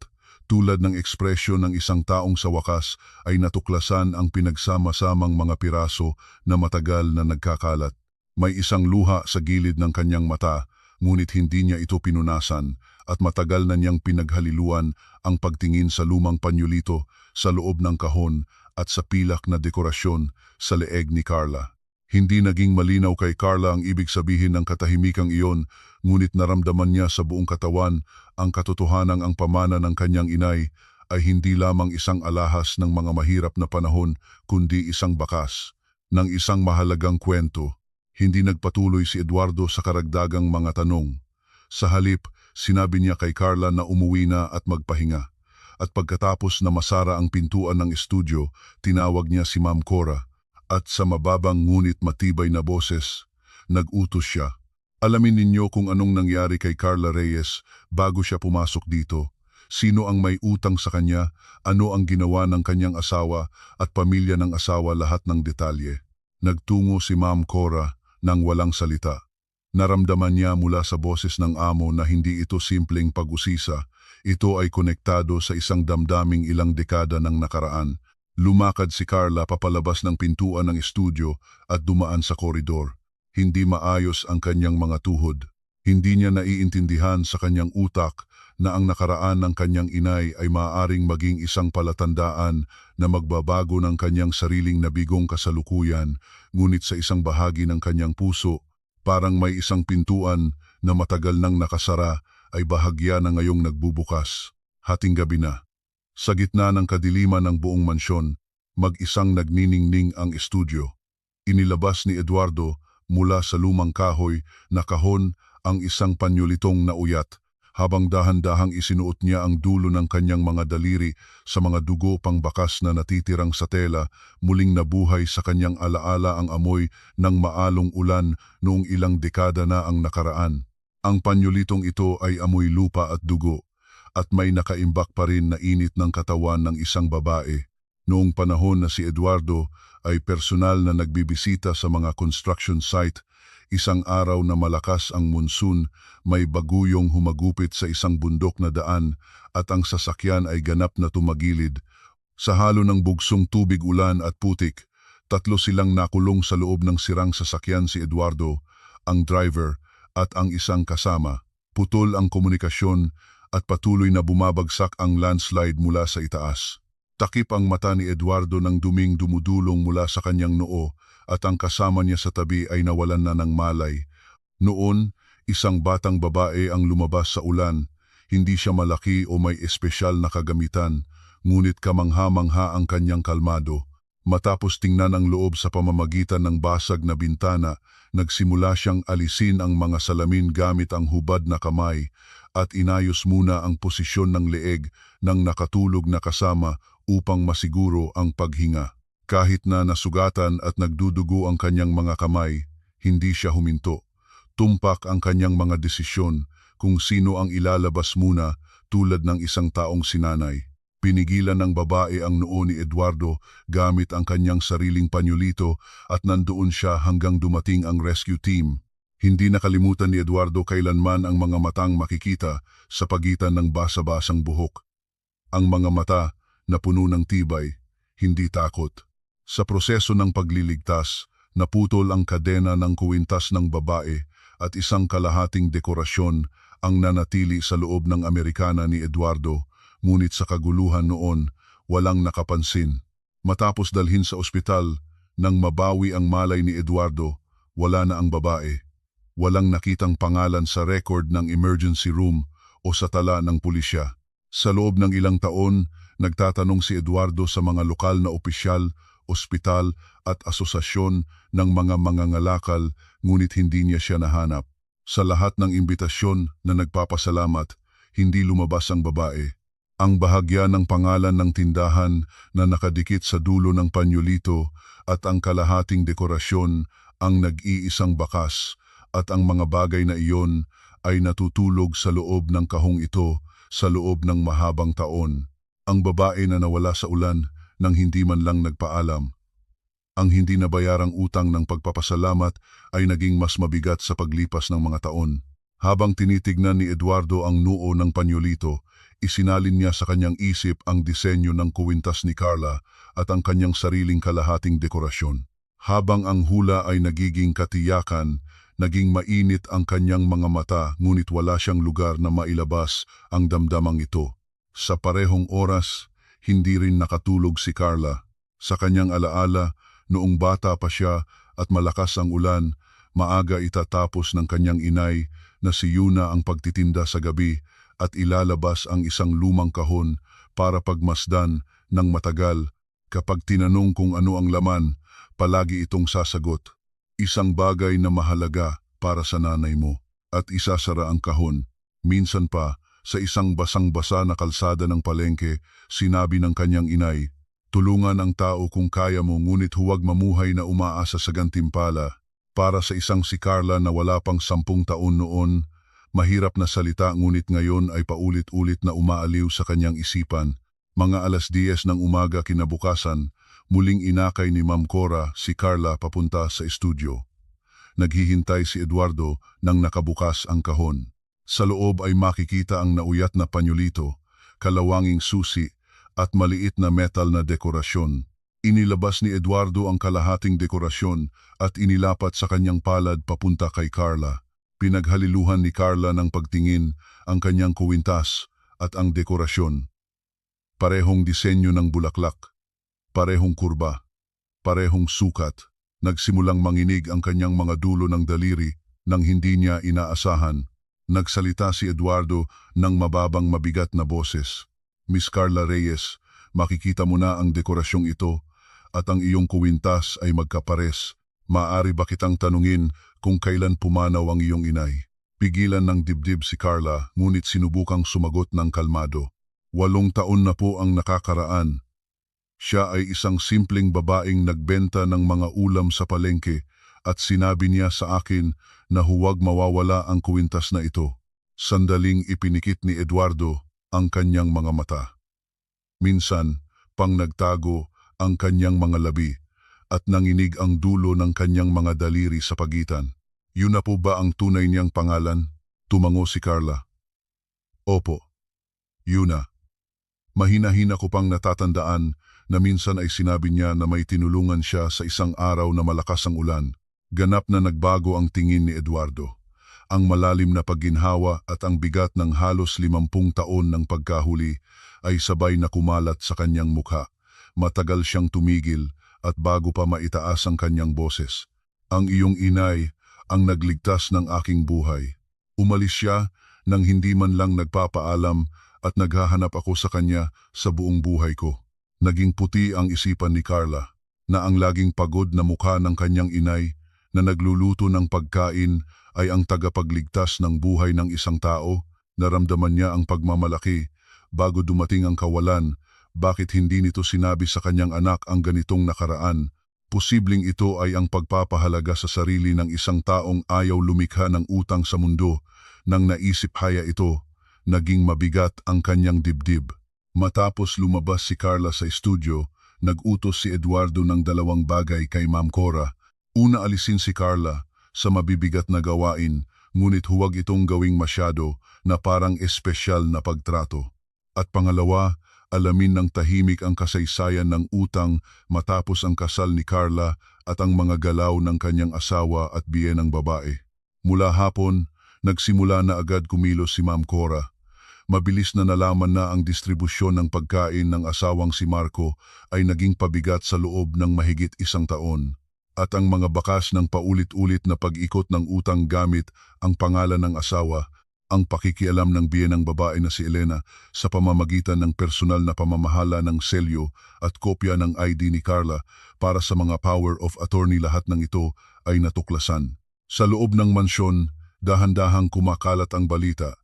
A: Tulad ng ekspresyon ng isang taong sa wakas ay natuklasan ang pinagsama-samang mga piraso na matagal na nagkakalat. May isang luha sa gilid ng kanyang mata, ngunit hindi niya ito pinunasan at matagal na niyang pinaghaliluan ang pagtingin sa lumang panyulito sa loob ng kahon at sa pilak na dekorasyon sa leeg ni Carla. Hindi naging malinaw kay Carla ang ibig sabihin ng katahimikang iyon, ngunit naramdaman niya sa buong katawan ang katotohanang ang pamana ng kanyang inay ay hindi lamang isang alahas ng mga mahirap na panahon kundi isang bakas ng isang mahalagang kwento. Hindi nagpatuloy si Eduardo sa karagdagang mga tanong. Sa halip, sinabi niya kay Carla na umuwi na at magpahinga. At pagkatapos na masara ang pintuan ng estudyo, tinawag niya si Ma'am Cora. At sa mababang ngunit matibay na boses, nag-utos siya. Alamin ninyo kung anong nangyari kay Carla Reyes bago siya pumasok dito. Sino ang may utang sa kanya, ano ang ginawa ng kanyang asawa at pamilya ng asawa, lahat ng detalye. Nagtungo si Ma'am Cora nang walang salita. Naramdaman niya mula sa boses ng amo na hindi ito simpleng pag-usisa. Ito ay konektado sa isang damdaming ilang dekada ng nakaraan. Lumakad si Carla papalabas ng pintuan ng estudyo at dumaan sa koridor. Hindi maayos ang kanyang mga tuhod. Hindi niya naiintindihan sa kanyang utak na ang nakaraan ng kanyang inay ay maaaring maging isang palatandaan na magbabago ng kanyang sariling nabigong kasalukuyan, ngunit sa isang bahagi ng kanyang puso, parang may isang pintuan na matagal nang nakasara ay bahagya na ngayong nagbubukas. Hating gabi na. Sa gitna ng kadiliman ng buong mansyon, mag-isang nagniningning ang estudyo. Inilabas ni Eduardo mula sa lumang kahoy na kahon ang isang panyulitong nauyat, habang dahan-dahang isinuot niya ang dulo ng kanyang mga daliri sa mga dugo pang bakas na natitirang sa tela. Muling nabuhay sa kanyang alaala ang amoy ng maalong ulan noong ilang dekada na ang nakaraan. Ang panyulitong ito ay amoy lupa at dugo, at may nakaimbak pa rin na init ng katawan ng isang babae. Noong panahon na si Eduardo ay personal na nagbibisita sa mga construction site, isang araw na malakas ang monsoon, may baguyong humagupit sa isang bundok na daan at ang sasakyan ay ganap na tumagilid. Sa halo ng bugsong tubig, ulan at putik, tatlo silang nakulong sa loob ng sirang sasakyan: si Eduardo, ang driver, at ang isang kasama. Putol ang komunikasyon at patuloy na bumabagsak ang landslide mula sa itaas. Takip ang mata ni Eduardo ng duming dumudulong mula sa kanyang noo at ang kasama niya sa tabi ay nawalan na ng malay. Noon, isang batang babae ang lumabas sa ulan. Hindi siya malaki o may espesyal na kagamitan, ngunit kamangha-mangha ang kanyang kalmado. Matapos tingnan ang loob sa pamamagitan ng basag na bintana, nagsimula siyang alisin ang mga salamin gamit ang hubad na kamay at inayos muna ang posisyon ng leeg ng nakatulog na kasama upang masiguro ang paghinga. Kahit na nasugatan at nagdudugo ang kanyang mga kamay, hindi siya huminto. Tumpak ang kanyang mga desisyon kung sino ang ilalabas muna, tulad ng isang taong sinanay. Pinigilan ng babae ang noo ni Eduardo gamit ang kanyang sariling panyulito at nandoon siya hanggang dumating ang rescue team. Hindi nakalimutan ni Eduardo kailanman ang mga matang makikita sa pagitan ng basa-basang buhok. Ang mga mata na puno ng tibay, hindi takot. Sa proseso ng pagliligtas, naputol ang kadena ng kuwintas ng babae at isang kalahating dekorasyon ang nanatili sa loob ng Amerikana ni Eduardo, ngunit sa kaguluhan noon, walang nakapansin. Matapos dalhin sa ospital, nang mabawi ang malay ni Eduardo, wala na ang babae. Walang nakitang pangalan sa record ng emergency room o sa tala ng pulisya. Sa loob ng ilang taon, nagtatanong si Eduardo sa mga lokal na opisyal, ospital at asosasyon ng mga mangangalakal, ngunit hindi niya siya nahanap. Sa lahat ng imbitasyon na nagpapasalamat, hindi lumabas ang babae. Ang bahagya ng pangalan ng tindahan na nakadikit sa dulo ng panyolito at ang kalahating dekorasyon ang nag-iisang bakas, at ang mga bagay na iyon ay natutulog sa loob ng kahong ito sa loob ng mahabang taon. Ang babae na nawala sa ulan nang hindi man lang nagpaalam. Ang hindi nabayarang utang ng pagpapasalamat ay naging mas mabigat sa paglipas ng mga taon. Habang tinitignan ni Eduardo ang noo ng panyolito, isinalin niya sa kanyang isip ang disenyo ng kuwintas ni Carla at ang kanyang sariling kalahating dekorasyon. Habang ang hula ay nagiging katiyakan, naging mainit ang kanyang mga mata, ngunit wala siyang lugar na mailabas ang damdamang ito. Sa parehong oras, hindi rin nakatulog si Carla. Sa kanyang alaala, noong bata pa siya at malakas ang ulan, maaga itatapos ng kanyang inay na si Yuna ang pagtitinda sa gabi at ilalabas ang isang lumang kahon para pagmasdan ng matagal. Kapag tinanong kung ano ang laman, palagi itong sasagot, "Isang bagay na mahalaga para sa nanay mo," at isasara ang kahon. Minsan pa, sa isang basang-basa na kalsada ng palengke, sinabi ng kanyang inay, "Tulungan ang tao kung kaya mo, ngunit huwag mamuhay na umaasa sa gantimpala." Para sa isang si Carla na wala pang 10 taon noon, mahirap na salita, ngunit ngayon ay paulit-ulit na umaaliw sa kanyang isipan. Mga 10:00 ng umaga kinabukasan, muling inakay ni Ma'am Cora si Carla papunta sa estudyo. Naghihintay si Eduardo nang nakabukas ang kahon. Sa loob ay makikita ang nauyat na panyolito, kalawanging susi at maliit na metal na dekorasyon. Inilabas ni Eduardo ang kalahating dekorasyon at inilapat sa kanyang palad papunta kay Carla. Pinaghaliluhan ni Carla ng pagtingin ang kanyang kuwintas at ang dekorasyon. Parehong disenyo ng bulaklak, parehong kurba, parehong sukat. Nagsimulang manginig ang kanyang mga dulo ng daliri nang hindi niya inaasahan. Nagsalita si Eduardo ng mababang mabigat na boses. "Miss Carla Reyes, makikita mo na ang dekorasyong ito at ang iyong kuwintas ay magkapares. Maaari ba kitang tanungin kung kailan pumanaw ang iyong inay?" Pigilan ng dibdib si Carla, ngunit sinubukang sumagot ng kalmado. 8 taon na po ang nakakaraan. Siya ay isang simpleng babaeng nagbenta ng mga ulam sa palengke at sinabi niya sa akin na huwag mawawala ang kuwintas na ito. Sandaling ipinikit ni Eduardo ang kanyang mga mata. Minsan, pang nagtago ang kanyang mga labi at nanginig ang dulo ng kanyang mga daliri sa pagitan. "Yun na po ba ang tunay niyang pangalan?" Tumango si Carla. "Opo, Yuna." Mahina-hina ko pang natatandaan na minsan ay sinabi niya na may tinulungan siya sa isang araw na malakas ang ulan. Ganap na nagbago ang tingin ni Eduardo. Ang malalim na pagginhawa at ang bigat ng halos 50 taon ng pagkahuli ay sabay na kumalat sa kanyang mukha. Matagal siyang tumigil at bago pa maitaas ang kanyang boses, "Ang iyong inay ang nagligtas ng aking buhay. Umalis siya nang hindi man lang nagpapaalam at naghahanap ako sa kanya sa buong buhay ko." Naging puti ang isipan ni Carla na ang laging pagod na mukha ng kanyang inay na nagluluto ng pagkain ay ang tagapagligtas ng buhay ng isang tao. Naramdaman niya ang pagmamalaki bago dumating ang kawalan. Bakit hindi nito sinabi sa kanyang anak ang ganitong nakaraan? Posibleng ito ay ang pagpapahalaga sa sarili ng isang taong ayaw lumikha ng utang sa mundo. Nang naisip haya ito, naging mabigat ang kanyang dibdib. Matapos lumabas si Carla sa estudyo, nag-utos si Eduardo ng 2 bagay kay Ma'am Cora. Una, alisin si Carla sa mabibigat na gawain, ngunit huwag itong gawing masyado na parang espesyal na pagtrato. At pangalawa, alamin ng tahimik ang kasaysayan ng utang matapos ang kasal ni Carla at ang mga galaw ng kanyang asawa at biyenang babae. Mula hapon, nagsimula na agad kumilos si Ma'am Cora. Mabilis na nalaman na ang distribusyon ng pagkain ng asawang si Marco ay naging pabigat sa loob ng mahigit 1 taon. At ang mga bakas ng paulit-ulit na pag-ikot ng utang gamit ang pangalan ng asawa ang pakikialam ng biyenang babae na si Elena sa pamamagitan ng personal na pamamahala ng selyo at kopya ng ID ni Carla para sa mga power of attorney. Lahat ng ito ay natuklasan. Sa loob ng mansyon, dahan-dahang kumakalat ang balita.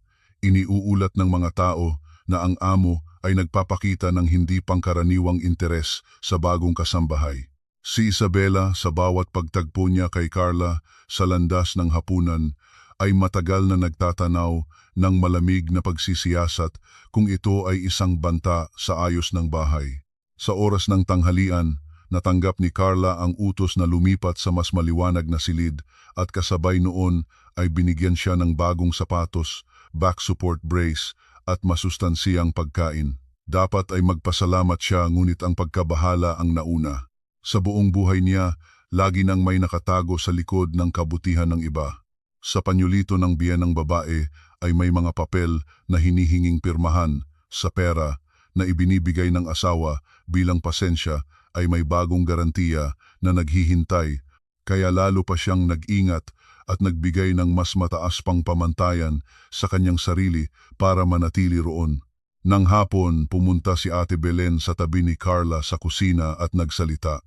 A: Iniuulat ng mga tao na ang amo ay nagpapakita ng hindi pangkaraniwang interes sa bagong kasambahay. Si Isabela, sa bawat pagtagpo niya kay Carla sa landas ng hapunan, ay matagal na nagtatanaw ng malamig na pagsisiyasat kung ito ay isang banta sa ayos ng bahay. Sa oras ng tanghalian, natanggap ni Carla ang utos na lumipat sa mas maliwanag na silid at kasabay noon ay binigyan siya ng bagong sapatos, back support brace at masustansiyang pagkain. Dapat ay magpasalamat siya, ngunit ang pagkabahala ang nauna. Sa buong buhay niya, lagi nang may nakatago sa likod ng kabutihan ng iba. Sa panyulito ng biyenang babae ay may mga papel na hinihinging pirmahan. Sa pera na ibinibigay ng asawa bilang pasensya ay may bagong garantiya na naghihintay, kaya lalo pa siyang nag-ingat at nagbigay ng mas mataas pang pamantayan sa kanyang sarili para manatili roon. Nang hapon, pumunta si Ate Belen sa tabi ni Carla sa kusina at nagsalita.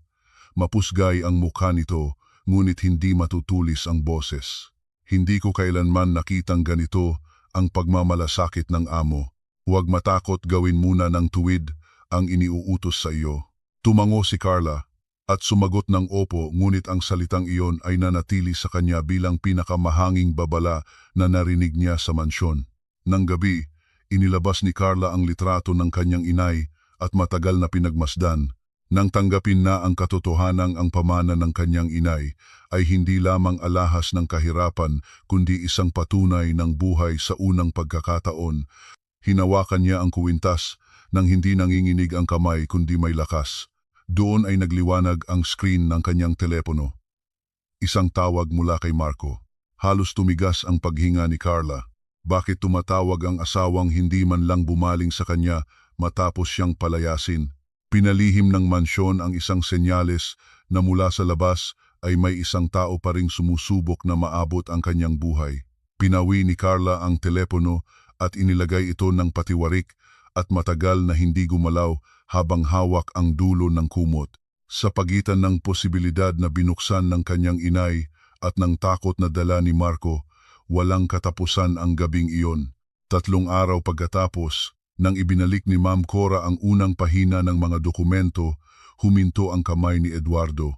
A: Mapusgay ang mukha nito, ngunit hindi matutulis ang boses. Hindi ko kailanman nakitang ganito ang pagmamalasakit ng amo. Huwag matakot, gawin muna ng tuwid ang iniuutos sa iyo. Tumango si Carla at sumagot ng opo, ngunit ang salitang iyon ay nanatili sa kanya bilang pinakamahanging babala na narinig niya sa mansyon. Nang gabi, inilabas ni Carla ang litrato ng kanyang inay at matagal na pinagmasdan. Nang tanggapin na ang katotohanang ang pamana ng kanyang inay ay hindi lamang alahas ng kahirapan kundi isang patunay ng buhay sa unang pagkakataon. Hinawakan niya ang kuwintas nang hindi nanginginig ang kamay kundi may lakas. Doon ay nagliwanag ang screen ng kanyang telepono. Isang tawag mula kay Marco. Halos tumigas ang paghinga ni Carla. Bakit tumatawag ang asawang hindi man lang bumaling sa kanya matapos siyang palayasin? Pinalihim ng mansyon ang isang senyales na mula sa labas ay may isang tao pa ring sumusubok na maabot ang kanyang buhay. Pinawi ni Carla ang telepono at inilagay ito ng patiwarik at matagal na hindi gumalaw habang hawak ang dulo ng kumot. Sa pagitan ng posibilidad na binuksan ng kanyang inay at ng takot na dala ni Marco, walang katapusan ang gabing iyon. 3 araw pagkatapos, nang ibinalik ni Ma'am Cora ang unang pahina ng mga dokumento, huminto ang kamay ni Eduardo.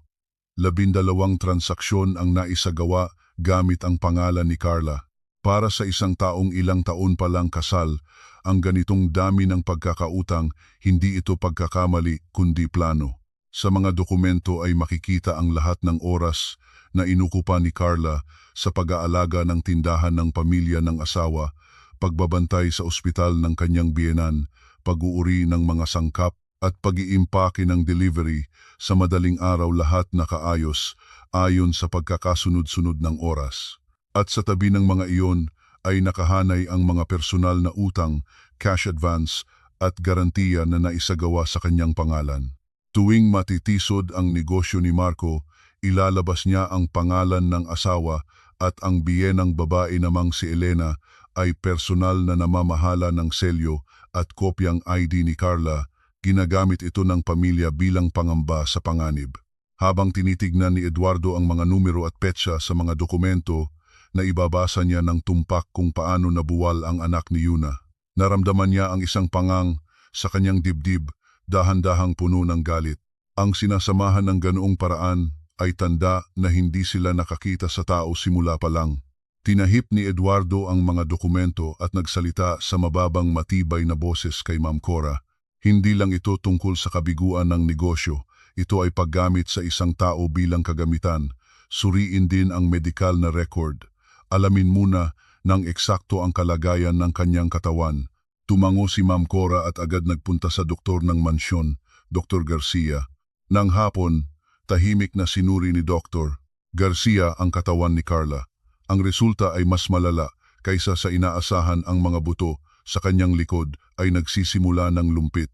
A: 12 transaksyon ang naisagawa gamit ang pangalan ni Carla. Para sa isang taong ilang taon pa lang kasal, ang ganitong dami ng pagkakautang, hindi ito pagkakamali kundi plano. Sa mga dokumento ay makikita ang lahat ng oras na inukupa ni Carla sa pag-aalaga ng tindahan ng pamilya ng asawa, pagbabantay sa ospital ng kanyang biyenan, pag-uuri ng mga sangkap at pag-iimpake ng delivery. Sa madaling araw lahat nakaayos ayon sa pagkakasunod-sunod ng oras. At sa tabi ng mga iyon ay nakahanay ang mga personal na utang, cash advance at garantiya na naisagawa sa kanyang pangalan. Tuwing matitisod ang negosyo ni Marco, ilalabas niya ang pangalan ng asawa at ang biyenang babae namang si Elena ay personal na namamahala ng selyo at kopyang ID ni Carla. Ginagamit ito ng pamilya bilang pangamba sa panganib. Habang tinitignan ni Eduardo ang mga numero at petsa sa mga dokumento, na ibabasa niya ng tumpak kung paano nabuwal ang anak ni Yuna. Naramdaman niya ang isang pangang sa kanyang dibdib, dahan-dahang puno ng galit. Ang sinasamahan ng ganoong paraan ay tanda na hindi sila nakakita sa tao simula pa lang. Tinahip ni Eduardo ang mga dokumento at nagsalita sa mababang matibay na boses kay Ma'am Cora. Hindi lang ito tungkol sa kabiguan ng negosyo, ito ay paggamit sa isang tao bilang kagamitan. Suriin din ang medikal na record. Alamin muna ng eksakto ang kalagayan ng kanyang katawan. Tumango si Ma'am Cora at agad nagpunta sa doktor ng mansyon, Dr. Garcia. Nang hapon, tahimik na sinuri ni Dr. Garcia ang katawan ni Carla. Ang resulta ay mas malala kaysa sa inaasahan. Ang mga buto sa kanyang likod ay nagsisimula ng lumpit.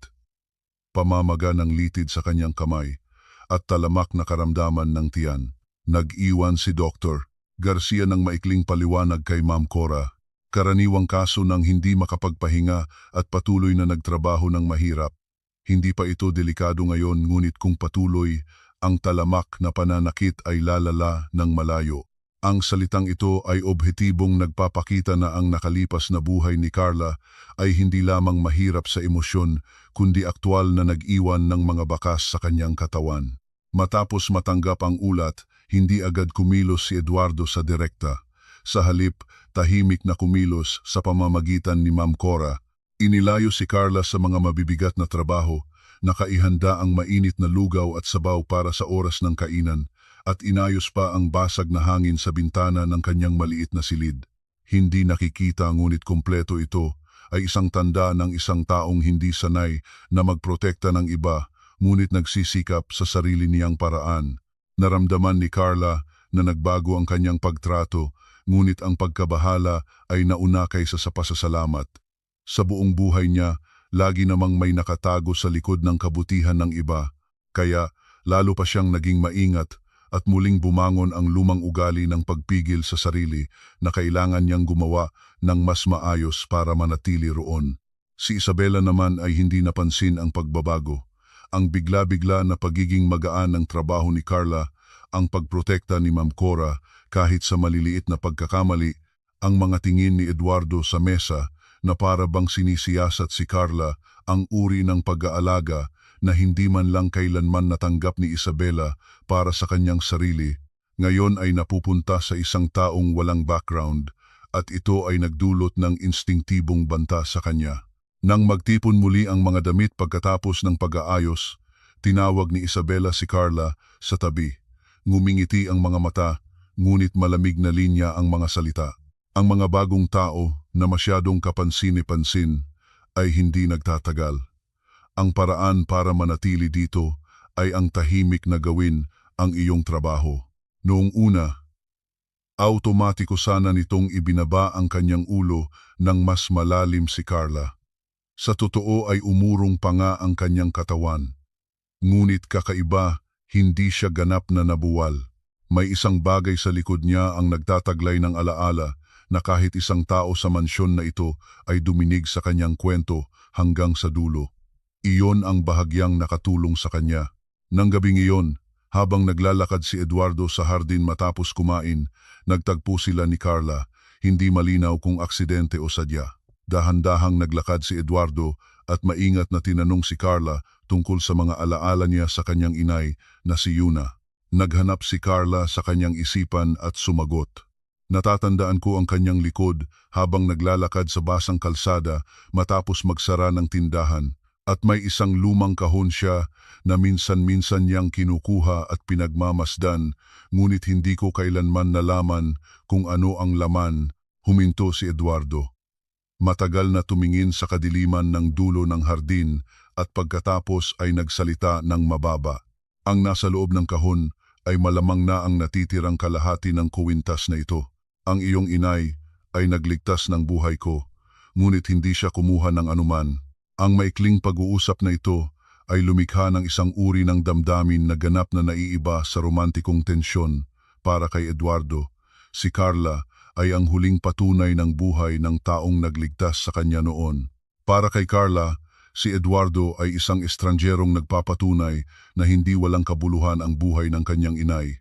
A: Pamamaga ng litid sa kanyang kamay at talamak na karamdaman ng tiyan. Nag-iwan si Dr. Garcia ng maikling paliwanag kay Ma'am Cora. karaniwang kaso ng hindi makapagpahinga at patuloy na nagtrabaho ng mahirap. Hindi pa ito delikado ngayon ngunit kung patuloy, ang talamak na pananakit ay lalala ng malayo. Ang salitang ito ay obhetibong nagpapakita na ang nakalipas na buhay ni Carla ay hindi lamang mahirap sa emosyon, kundi aktwal na nag-iwan ng mga bakas sa kanyang katawan. Matapos matanggap ang ulat, hindi agad kumilos si Eduardo sa direkta. Sa halip, tahimik na kumilos sa pamamagitan ni Ma'am Cora. Inilayo si Carla sa mga mabibigat na trabaho, nakaihanda ang mainit na lugaw at sabaw para sa oras ng kainan, at inayos pa ang basag na hangin sa bintana ng kanyang maliit na silid. Hindi nakikita ngunit kumpleto ito ay isang tanda ng isang taong hindi sanay na magprotekta ng iba, ngunit nagsisikap sa sarili niyang paraan. Naramdaman ni Carla na nagbago ang kanyang pagtrato, ngunit ang pagkabahala ay nauna kaysa sa pasasalamat. Sa buong buhay niya, lagi namang may nakatago sa likod ng kabutihan ng iba, kaya lalo pa siyang naging maingat at muling bumangon ang lumang ugali ng pagpigil sa sarili na kailangan niyang gumawa ng mas maayos para manatili roon. Si Isabela naman ay hindi napansin ang pagbabago. Ang bigla-bigla na pagiging magaan ng trabaho ni Carla, ang pagprotekta ni Ma'am Cora kahit sa maliliit na pagkakamali, ang mga tingin ni Eduardo sa mesa na para bang sinisiyasat si Carla, ang uri ng pag-aalaga na hindi man lang kailanman natanggap ni Isabela para sa kanyang sarili, ngayon ay napupunta sa isang taong walang background at ito ay nagdulot ng instinktibong banta sa kanya. Nang magtipon muli ang mga damit pagkatapos ng pag-aayos, tinawag ni Isabela si Carla sa tabi. Ngumingiti ang mga mata, ngunit malamig na linya ang mga salita. Ang mga bagong tao na masyadong kapansin-pansin ay hindi nagtatagal. Ang paraan para manatili dito ay ang tahimik na gawin ang iyong trabaho. Noong una, automatiko sana nitong ibinaba ang kanyang ulo ng mas malalim si Carla. Sa totoo ay umurong pa nga ang kanyang katawan. Ngunit kakaiba, hindi siya ganap na nabuwal. May isang bagay sa likod niya ang nagtataglay ng alaala na kahit isang tao sa mansyon na ito ay duminig sa kanyang kwento hanggang sa dulo. Iyon ang bahagyang nakatulong sa kanya. Nang gabing iyon, habang naglalakad si Eduardo sa hardin matapos kumain, nagtagpo sila ni Carla, hindi malinaw kung aksidente o sadya. Dahan-dahang naglakad si Eduardo at maingat na tinanong si Carla tungkol sa mga alaala niya sa kanyang inay na si Yuna. Naghanap si Carla sa kanyang isipan at sumagot. Natatandaan ko ang kanyang likod habang naglalakad sa basang kalsada matapos magsara ng tindahan. At may isang lumang kahon siya na minsan-minsan niyang kinukuha at pinagmamasdan, ngunit hindi ko kailanman nalaman kung ano ang laman, huminto si Eduardo. Matagal na tumingin sa kadiliman ng dulo ng hardin at pagkatapos ay nagsalita ng mababa. Ang nasa loob ng kahon ay malamang na ang natitirang kalahati ng kuwintas na ito. Ang iyong inay ay nagligtas ng buhay ko, ngunit hindi siya kumuha ng anuman. Ang maikling pag-uusap na ito ay lumikha ng isang uri ng damdamin na ganap na naiiba sa romantikong tensyon. Para kay Eduardo, si Carla ay ang huling patunay ng buhay ng taong nagligtas sa kanya noon. Para kay Carla, si Eduardo ay isang estrangerong nagpapatunay na hindi walang kabuluhan ang buhay ng kanyang inay.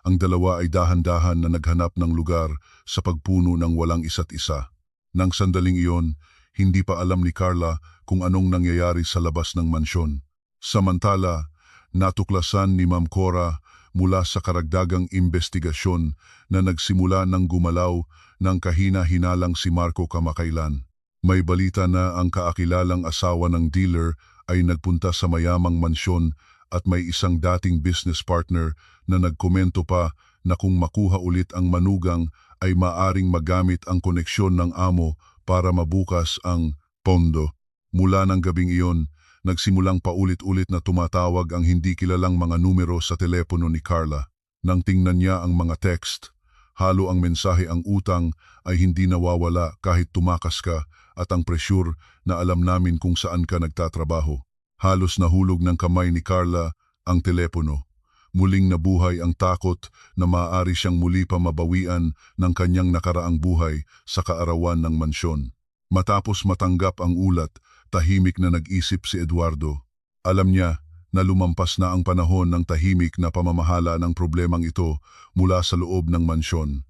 A: Ang dalawa ay dahan-dahan na naghanap ng lugar sa pagpuno ng walang isa't isa. Nang sandaling iyon, hindi pa alam ni Carla kung anong nangyayari sa labas ng mansyon. Samantala, natuklasan ni Ma'am Cora mula sa karagdagang investigasyon na nagsimula ng gumalaw ng kahina-hinalang si Marco kamakailan. May balita na ang kaakilalang asawa ng dealer ay nagpunta sa mayamang mansyon at may isang dating business partner na nagkomento pa na kung makuha ulit ang manugang ay maaring magamit ang koneksyon ng amo para mabukas ang pondo. Mula ng gabing iyon, nagsimulang paulit-ulit na tumatawag ang hindi kilalang mga numero sa telepono ni Carla. Nang tingnan niya ang mga text, halo ang mensahe ang utang ay hindi nawawala kahit tumakas ka at ang presyur na alam namin kung saan ka nagtatrabaho. Halos nahulog ng kamay ni Carla ang telepono. Muling nabuhay ang takot na maaari siyang muli pa mabawian ng kanyang nakaraang buhay sa kaarawan ng mansyon. Matapos matanggap ang ulat, tahimik na nag-isip si Eduardo. Alam niya na lumampas na ang panahon ng tahimik na pamamahala ng problemang ito mula sa loob ng mansyon.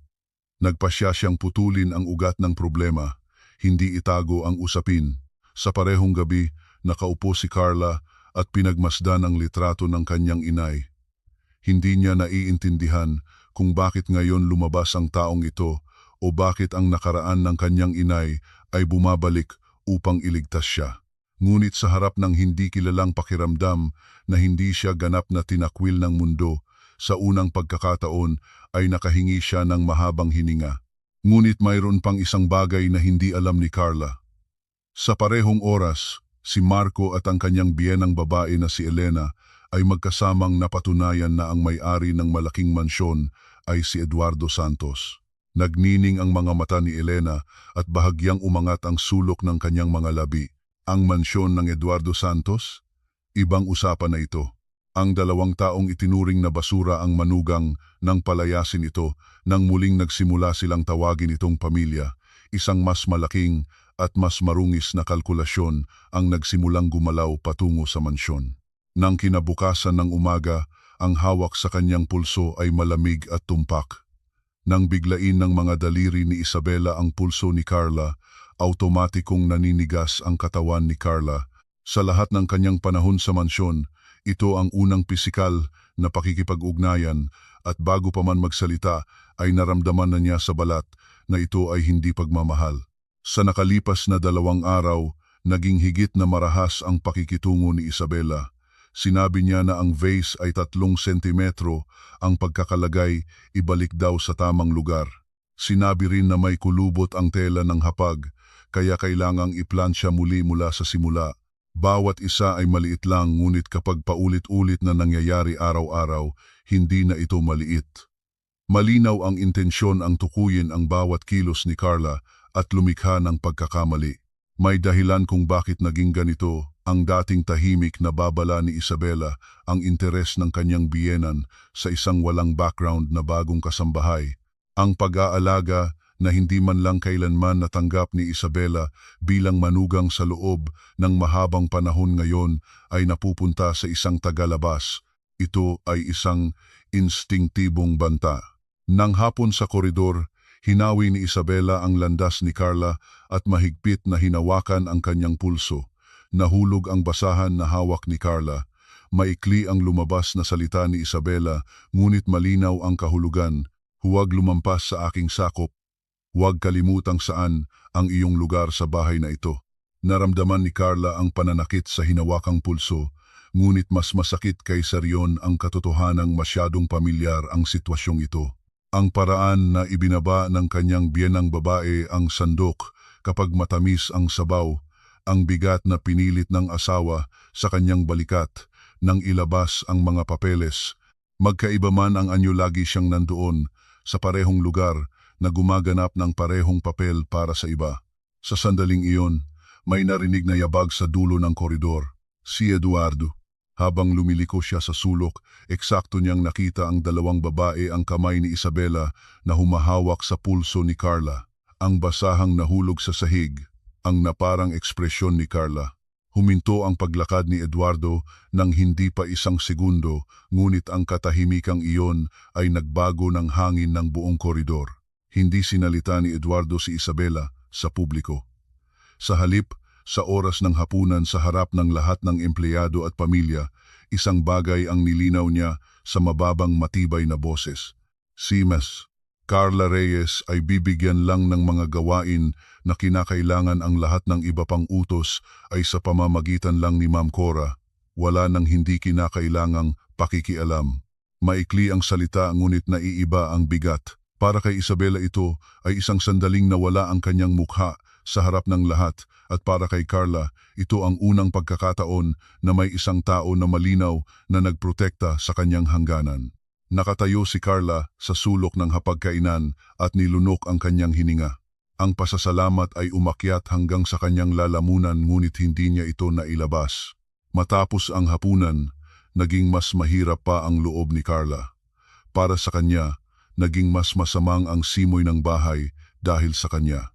A: Nagpasya siyang putulin ang ugat ng problema, hindi itago ang usapin. Sa parehong gabi, nakaupo si Carla at pinagmasdan ang litrato ng kanyang inay. Hindi niya naiintindihan kung bakit ngayon lumabas ang taong ito o bakit ang nakaraan ng kanyang inay ay bumabalik upang iligtas siya. Ngunit sa harap ng hindi kilalang pakiramdam na hindi siya ganap na tinakwil ng mundo, sa unang pagkakataon ay nakahingi siya ng mahabang hininga. Ngunit mayroon pang isang bagay na hindi alam ni Carla. Sa parehong oras, si Marco at ang kanyang biyenang babae na si Elena ay magkasamang napatunayan na ang may-ari ng malaking mansyon ay si Eduardo Santos. Nagnining ang mga mata ni Elena at bahagyang umangat ang sulok ng kanyang mga labi. Ang mansyon ng Eduardo Santos? Ibang usapan na ito. Ang dalawang taong itinuring na basura ang manugang nang palayasin ito nang muling nagsimula silang tawagin itong pamilya. Isang mas malaking at mas marungis na kalkulasyon ang nagsimulang gumalaw patungo sa mansyon. Nang kinabukasan ng umaga, ang hawak sa kanyang pulso ay malamig at tumpak. Nang biglain ng mga daliri ni Isabela ang pulso ni Carla, automatikong naninigas ang katawan ni Carla. Sa lahat ng kanyang panahon sa mansyon, ito ang unang pisikal na pakikipag-ugnayan at bago pa man magsalita ay naramdaman na niya sa balat na ito ay hindi pagmamahal. Sa nakalipas na 2 araw, naging higit na marahas ang pakikitungo ni Isabela. Sinabi niya na ang vase ay 3 sentimetro, ang pagkakalagay ibalik daw sa tamang lugar. Sinabi rin na may kulubot ang tela ng hapag, kaya kailangang iplansya muli mula sa simula. Bawat isa ay maliit lang, ngunit kapag paulit-ulit na nangyayari araw-araw, hindi na ito maliit. Malinaw ang intensyon ang tukuyin ang bawat kilos ni Carla at lumikha ng pagkakamali. May dahilan kung bakit naging ganito. Ang dating tahimik na babala ni Isabela ang interes ng kanyang biyenan sa isang walang background na bagong kasambahay. Ang pag-aalaga na hindi man lang kailanman natanggap ni Isabela bilang manugang sa loob ng mahabang panahon ngayon ay napupunta sa isang tagalabas. Ito ay isang instinktibong banta. Nang hapon sa koridor, hinawi ni Isabela ang landas ni Carla at mahigpit na hinawakan ang kanyang pulso. Nahulog ang basahan na hawak ni Carla. Maikli ang lumabas na salita ni Isabela, ngunit malinaw ang kahulugan. Huwag lumampas sa aking sakop. Huwag kalimutang saan ang iyong lugar sa bahay na ito. Naramdaman ni Carla ang pananakit sa hinawakang pulso, ngunit mas masakit kaysa riyon ang katotohanang masyadong pamilyar ang sitwasyong ito. Ang paraan na ibinaba ng kanyang biyenang babae ang sandok kapag matamis ang sabaw, ang bigat na pinilit ng asawa sa kanyang balikat nang ilabas ang mga papeles. Magkaiba man ang anyo, lagi siyang nandoon sa parehong lugar na gumaganap ng parehong papel para sa iba. Sa sandaling iyon, may narinig na yabag sa dulo ng koridor. Si Eduardo. Habang lumiliko siya sa sulok, eksakto niyang nakita ang 2 babae ang kamay ni Isabela na humahawak sa pulso ni Carla. Ang basahang nahulog sa sahig, ang naparang ekspresyon ni Carla. Huminto ang paglakad ni Eduardo nang hindi pa 1 segundo, ngunit ang katahimikang iyon ay nagbago ng hangin ng buong koridor. Hindi sinalita ni Eduardo si Isabela sa publiko. Sa halip, sa oras ng hapunan sa harap ng lahat ng empleyado at pamilya, isang bagay ang nilinaw niya sa mababang matibay na boses. Si Ms. Carla Reyes ay bibigyan lang ng mga gawain na kinakailangan, ang lahat ng iba pang utos ay sa pamamagitan lang ni Ma'am Cora. Wala nang hindi kinakailangang pakikialam. Maikli ang salita, ngunit naiiba ang bigat. Para kay Isabela ito ay isang sandaling nawala ang kanyang mukha sa harap ng lahat, at para kay Carla, ito ang unang pagkakataon na may isang tao na malinaw na nagprotekta sa kanyang hangganan. Nakatayo si Carla sa sulok ng hapagkainan at nilunok ang kanyang hininga. Ang pasasalamat ay umakyat hanggang sa kanyang lalamunan, ngunit hindi niya ito nailabas. Matapos ang hapunan, naging mas mahirap pa ang loob ni Carla. Para sa kanya, naging mas masamang ang simoy ng bahay dahil sa kanya.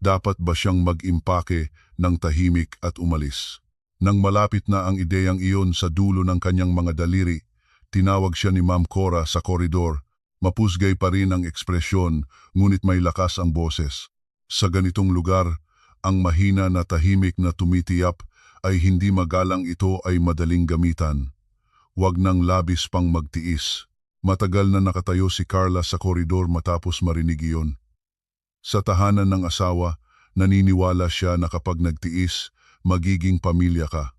A: Dapat ba siyang mag-impake ng tahimik at umalis? Nang malapit na ang ideyang iyon sa dulo ng kanyang mga daliri, tinawag siya ni Ma'am Cora sa koridor. Mapusgay pa rin ang ekspresyon, ngunit may lakas ang boses. Sa ganitong lugar, ang mahina na tahimik na tumitiyap ay hindi magalang, ito ay madaling gamitan. Huwag nang labis pang magtiis. Matagal na nakatayo si Carla sa koridor matapos marinig iyon. Sa tahanan ng asawa, naniniwala siya na kapag nagtiis, magiging pamilya ka.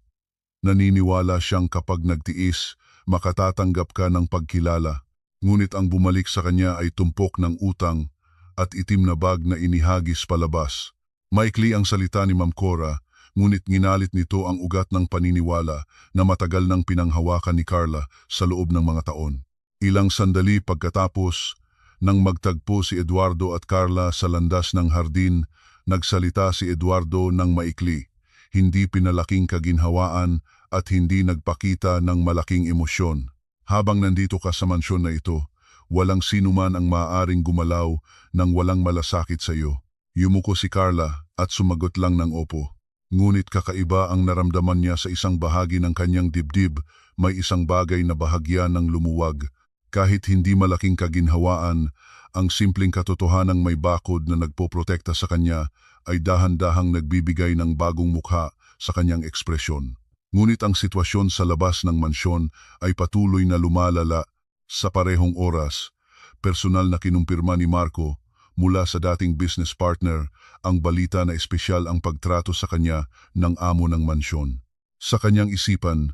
A: Naniniwala siyang kapag nagtiis, makatatanggap ka ng pagkilala. Ngunit ang bumalik sa kanya ay tumpok ng utang at itim na bag na inihagis palabas. Maikli ang salita ni Ma'am Cora, ngunit nginalit nito ang ugat ng paniniwala na matagal nang pinanghawakan ni Carla sa loob ng mga taon. Ilang sandali pagkatapos, nang magtagpo si Eduardo at Carla sa landas ng hardin, nagsalita si Eduardo ng maikli, hindi pinalaking kaginhawaan at hindi nagpakita ng malaking emosyon. Habang nandito ka sa mansyon na ito, walang sinuman ang maaaring gumalaw nang walang malasakit sa iyo. Yumuko si Carla at sumagot lang ng opo. Ngunit kakaiba ang naramdaman niya sa isang bahagi ng kanyang dibdib, may isang bagay na bahagya ng lumuwag. Kahit hindi malaking kaginhawaan, ang simpleng katotohanang may bakod na nagpoprotekta sa kanya ay dahan-dahang nagbibigay ng bagong mukha sa kanyang ekspresyon. Ngunit ang sitwasyon sa labas ng mansyon ay patuloy na lumalala. Sa parehong oras, personal na kinumpirma ni Marco mula sa dating business partner ang balita na espesyal ang pagtrato sa kanya ng amo ng mansyon. Sa kanyang isipan,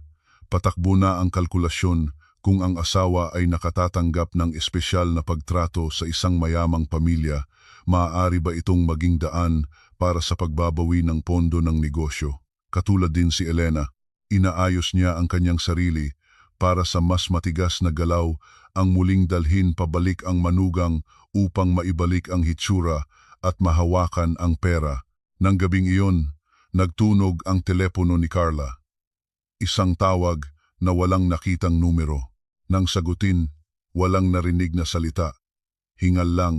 A: patakbo na ang kalkulasyon kung ang asawa ay nakatatanggap ng espesyal na pagtrato sa isang mayamang pamilya, maaari ba itong maging daan para sa pagbabawi ng pondo ng negosyo? Katulad din si Elena, inaayos niya ang kanyang sarili para sa mas matigas na galaw, ang muling dalhin pabalik ang manugang upang maibalik ang hitsura at mahawakan ang pera. Nang gabing iyon, nagtunog ang telepono ni Carla. Isang tawag na walang nakitang numero. Nang sagutin, walang narinig na salita. Hingal lang,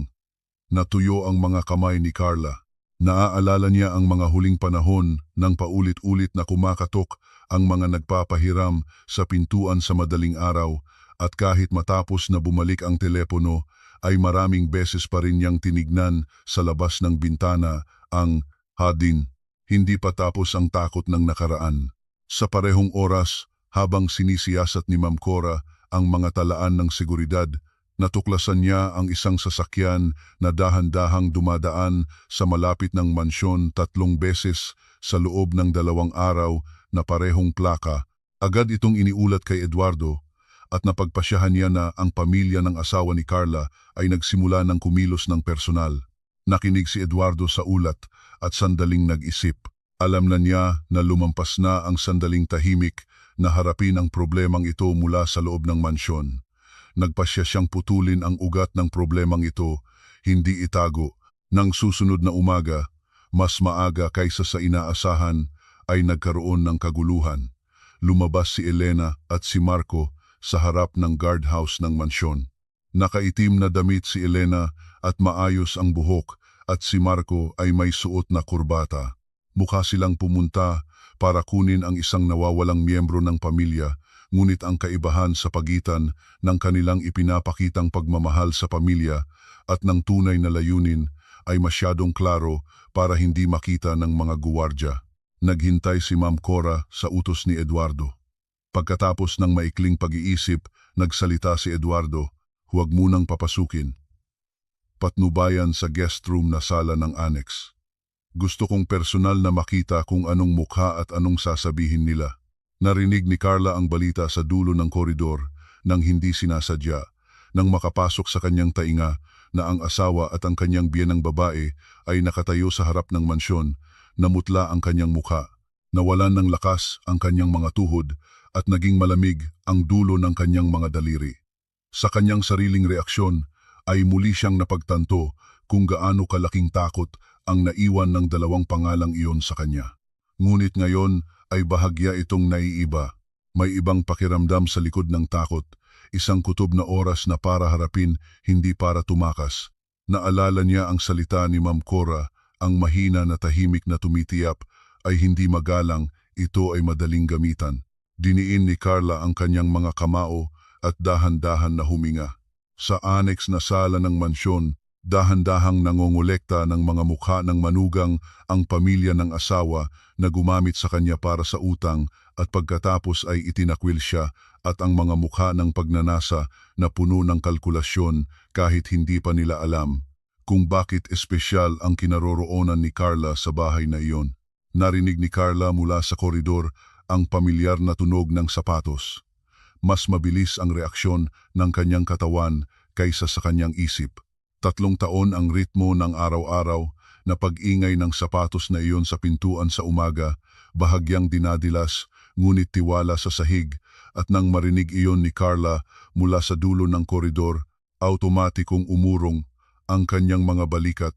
A: natuyo ang mga kamay ni Carla. Naaalala niya ang mga huling panahon nang paulit-ulit na kumakatok ang mga nagpapahiram sa pintuan sa madaling araw, at kahit matapos na bumalik ang telepono, ay maraming beses pa rin niyang tinignan sa labas ng bintana ang hardin. Hindi pa tapos ang takot ng nakaraan. Sa parehong oras, habang sinisiyasat ni Ma'am Cora ang mga talaan ng seguridad, natuklasan niya ang isang sasakyan na dahan-dahang dumadaan sa malapit ng mansyon 3 beses sa loob ng 2 araw na parehong plaka. Agad itong iniulat kay Eduardo at napagpasyahan niya na ang pamilya ng asawa ni Carla ay nagsimula ng kumilos ng personal. Nakinig si Eduardo sa ulat at sandaling nag-isip. Alam na niya na lumampas na ang sandaling tahimik na harapin ang problemang ito mula sa loob ng mansyon. Nagpasya siyang putulin ang ugat ng problemang ito, hindi itago. Nang susunod na umaga, mas maaga kaysa sa inaasahan, ay nagkaroon ng kaguluhan. Lumabas si Elena at si Marco sa harap ng guardhouse ng mansyon. Nakaitim na damit si Elena at maayos ang buhok, at si Marco ay may suot na kurbata. Mukha silang pumunta para kunin ang isang nawawalang miyembro ng pamilya, ngunit ang kaibahan sa pagitan ng kanilang ipinapakitang pagmamahal sa pamilya at ng tunay na layunin ay masyadong klaro para hindi makita ng mga guwardya. Naghintay si Ma'am Cora sa utos ni Eduardo. Pagkatapos ng maikling pag-iisip, nagsalita si Eduardo, "Huwag munang papasukin. Patnubayan sa guest room na sala ng annex. Gusto kong personal na makita kung anong mukha at anong sasabihin nila." Narinig ni Carla ang balita sa dulo ng koridor nang hindi sinasadya, nang makapasok sa kanyang tainga na ang asawa at ang kanyang biyenang babae ay nakatayo sa harap ng mansyon. Namutla ang kanyang mukha, nawalan ng lakas ang kanyang mga tuhod at naging malamig ang dulo ng kanyang mga daliri. Sa kanyang sariling reaksyon ay muli siyang napagtanto kung gaano kalaking takot ang naiwan ng 2 pangalang iyon sa kanya. Ngunit ngayon ay bahagya itong naiiba. May ibang pakiramdam sa likod ng takot, isang kutob na oras na para harapin, hindi para tumakas. Naalala niya ang salita ni Ma'am Cora, ang mahina na tahimik na tumitiyak ay hindi magalang, ito ay madaling gamitan. Diniin ni Carla ang kanyang mga kamao at dahan-dahan na huminga. Sa annex na sala ng mansyon, dahan-dahang nangongolekta ng mga mukha ng manugang ang pamilya ng asawa na gumamit sa kanya para sa utang at pagkatapos ay itinakwil siya at ang mga mukha ng pagnanasa na puno ng kalkulasyon kahit hindi pa nila alam kung bakit espesyal ang kinaroroonan ni Carla sa bahay na iyon. Narinig ni Carla mula sa koridor ang pamilyar na tunog ng sapatos. Mas mabilis ang reaksyon ng kanyang katawan kaysa sa kanyang isip. 3 taon ang ritmo ng araw-araw na pag-ingay ng sapatos na iyon sa pintuan sa umaga, bahagyang dinadilas, ngunit tiwala sa sahig, at nang marinig iyon ni Carla mula sa dulo ng koridor, automatikong umurong ang kanyang mga balikat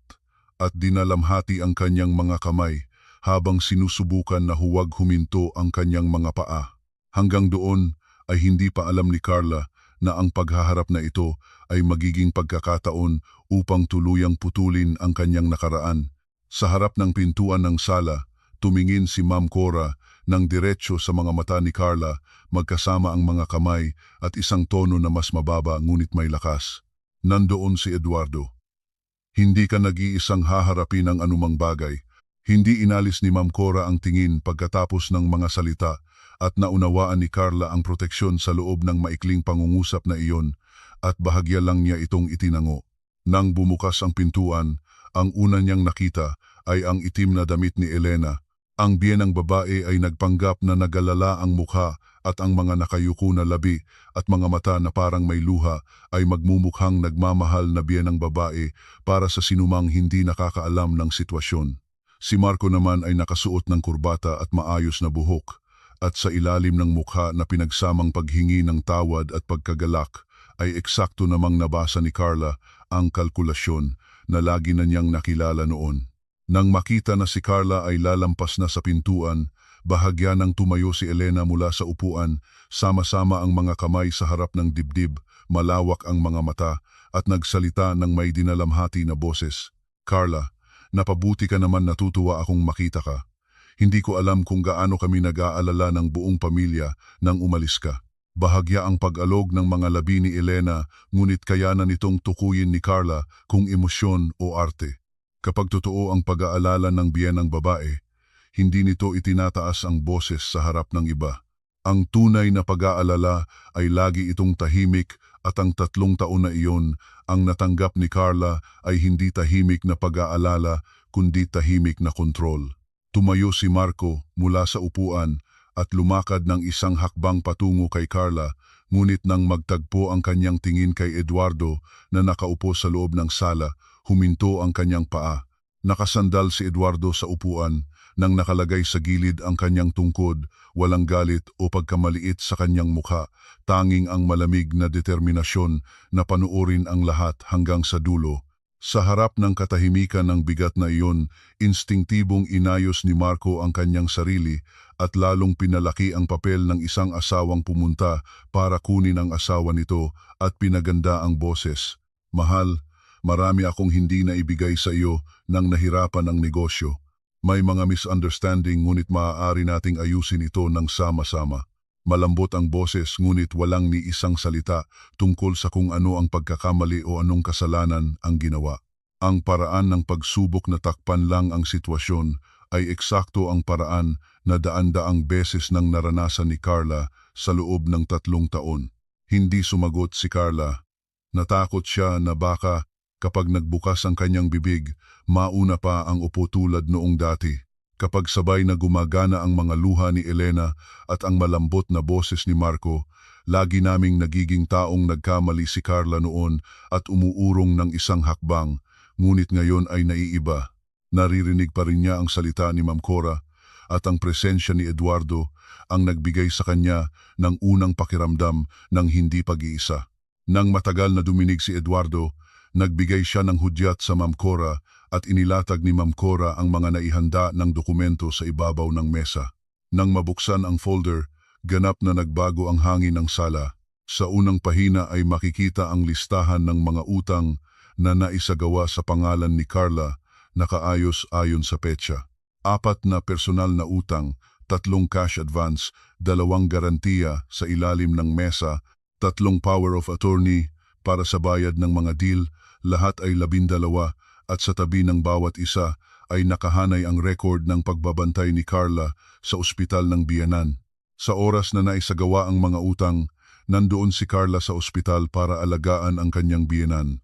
A: at dinalamhati ang kanyang mga kamay habang sinusubukan na huwag huminto ang kanyang mga paa. Hanggang doon ay hindi pa alam ni Carla na ang paghaharap na ito ay magiging pagkakataon upang tuluyang putulin ang kanyang nakaraan. Sa harap ng pintuan ng sala, tumingin si Ma'am Cora ng diretsyo sa mga mata ni Carla, magkasama ang mga kamay at isang tono na mas mababa ngunit may lakas. Nandoon si Eduardo. Hindi ka nag-iisang haharapin ang anumang bagay. Hindi inalis ni Ma'am Cora ang tingin pagkatapos ng mga salita at naunawaan ni Carla ang proteksyon sa loob ng maikling pangungusap na iyon at bahagya lang niya itong itinango. Nang bumukas ang pintuan, ang una niyang nakita ay ang itim na damit ni Elena. Ang biyenang babae ay nagpanggap na nagalala ang mukha at ang mga nakayuko na labi at mga mata na parang may luha ay magmumukhang nagmamahal na biyenang babae para sa sinumang hindi nakakaalam ng sitwasyon. Si Marco naman ay nakasuot ng kurbata at maayos na buhok at sa ilalim ng mukha na pinagsamang paghingi ng tawad at pagkagalak ay eksakto namang nabasa ni Carla ang kalkulasyon na lagi na niyang nakilala noon. Nang makita na si Carla ay lalampas na sa pintuan, bahagya nang tumayo si Elena mula sa upuan, sama-sama ang mga kamay sa harap ng dibdib, malawak ang mga mata at nagsalita ng may dinalamhati na boses. Carla, napabuti ka naman, natutuwa akong makita ka. Hindi ko alam kung gaano kami nag-aalala ng buong pamilya nang umalis ka. Bahagya ang pag-alog ng mga labi ni Elena, ngunit kaya na nitong tukuyin ni Carla kung emosyon o arte. Kapag totoo ang pag-aalala ng biyenang babae, hindi nito itinataas ang boses sa harap ng iba. Ang tunay na pag-aalala ay lagi itong tahimik at ang 3 taon na iyon, ang natanggap ni Carla ay hindi tahimik na pag-aalala kundi tahimik na kontrol. Tumayo si Marco mula sa upuan at lumakad ng isang hakbang patungo kay Carla, ngunit nang magtagpo ang kanyang tingin kay Eduardo na nakaupo sa loob ng sala, huminto ang kanyang paa. Nakasandal si Eduardo sa upuan, nang nakalagay sa gilid ang kanyang tungkod, walang galit o pagkamaliit sa kanyang mukha, tanging ang malamig na determinasyon na panuorin ang lahat hanggang sa dulo. Sa harap ng katahimikan ng bigat na iyon, instinktibong inayos ni Marco ang kanyang sarili at lalong pinalaki ang papel ng isang asawang pumunta para kunin ang asawa nito at pinaganda ang boses. Mahal, marami akong hindi na ibigay sa iyo nang nahirapan ang negosyo. May mga misunderstanding ngunit maaari nating ayusin ito ng sama-sama. Malambot ang boses ngunit walang ni isang salita tungkol sa kung ano ang pagkakamali o anong kasalanan ang ginawa. Ang paraan ng pagsubok na takpan lang ang sitwasyon ay eksakto ang paraan na daan-daang beses nang naranasan ni Carla sa loob ng 3 taon. Hindi sumagot si Carla. Natakot siya na baka kapag nagbukas ang kanyang bibig, mauna pa ang upo tulad noong dati. Kapag sabay na gumagana ang mga luha ni Elena at ang malambot na boses ni Marco, lagi naming nagiging taong nagkamali si Carla noon at umuurong ng isang hakbang, ngunit ngayon ay naiiba. Naririnig pa rin niya ang salita ni Ma'am Cora at ang presensya ni Eduardo ang nagbigay sa kanya ng unang pakiramdam ng hindi pag-iisa. Nang matagal na duminig si Eduardo, nagbigay siya ng hudyat sa Ma'am Cora at inilatag ni Ma'am Cora ang mga naihanda ng dokumento sa ibabaw ng mesa. Nang mabuksan ang folder, Ganap na nagbago ang hangin ng sala. Sa unang pahina ay makikita ang listahan ng mga utang na naisagawa sa pangalan ni Carla, nakaayos ayon sa petsa. 4 na personal na utang, 3 cash advance, 2 garantiya sa ilalim ng mesa, 3 power of attorney para sa bayad ng mga deal, lahat ay 12 at sa tabi ng bawat isa ay nakahanay ang record ng pagbabantay ni Carla sa ospital ng biyenan. Sa oras na naisagawa ang mga utang, nandoon si Carla sa ospital para alagaan ang kanyang biyenan.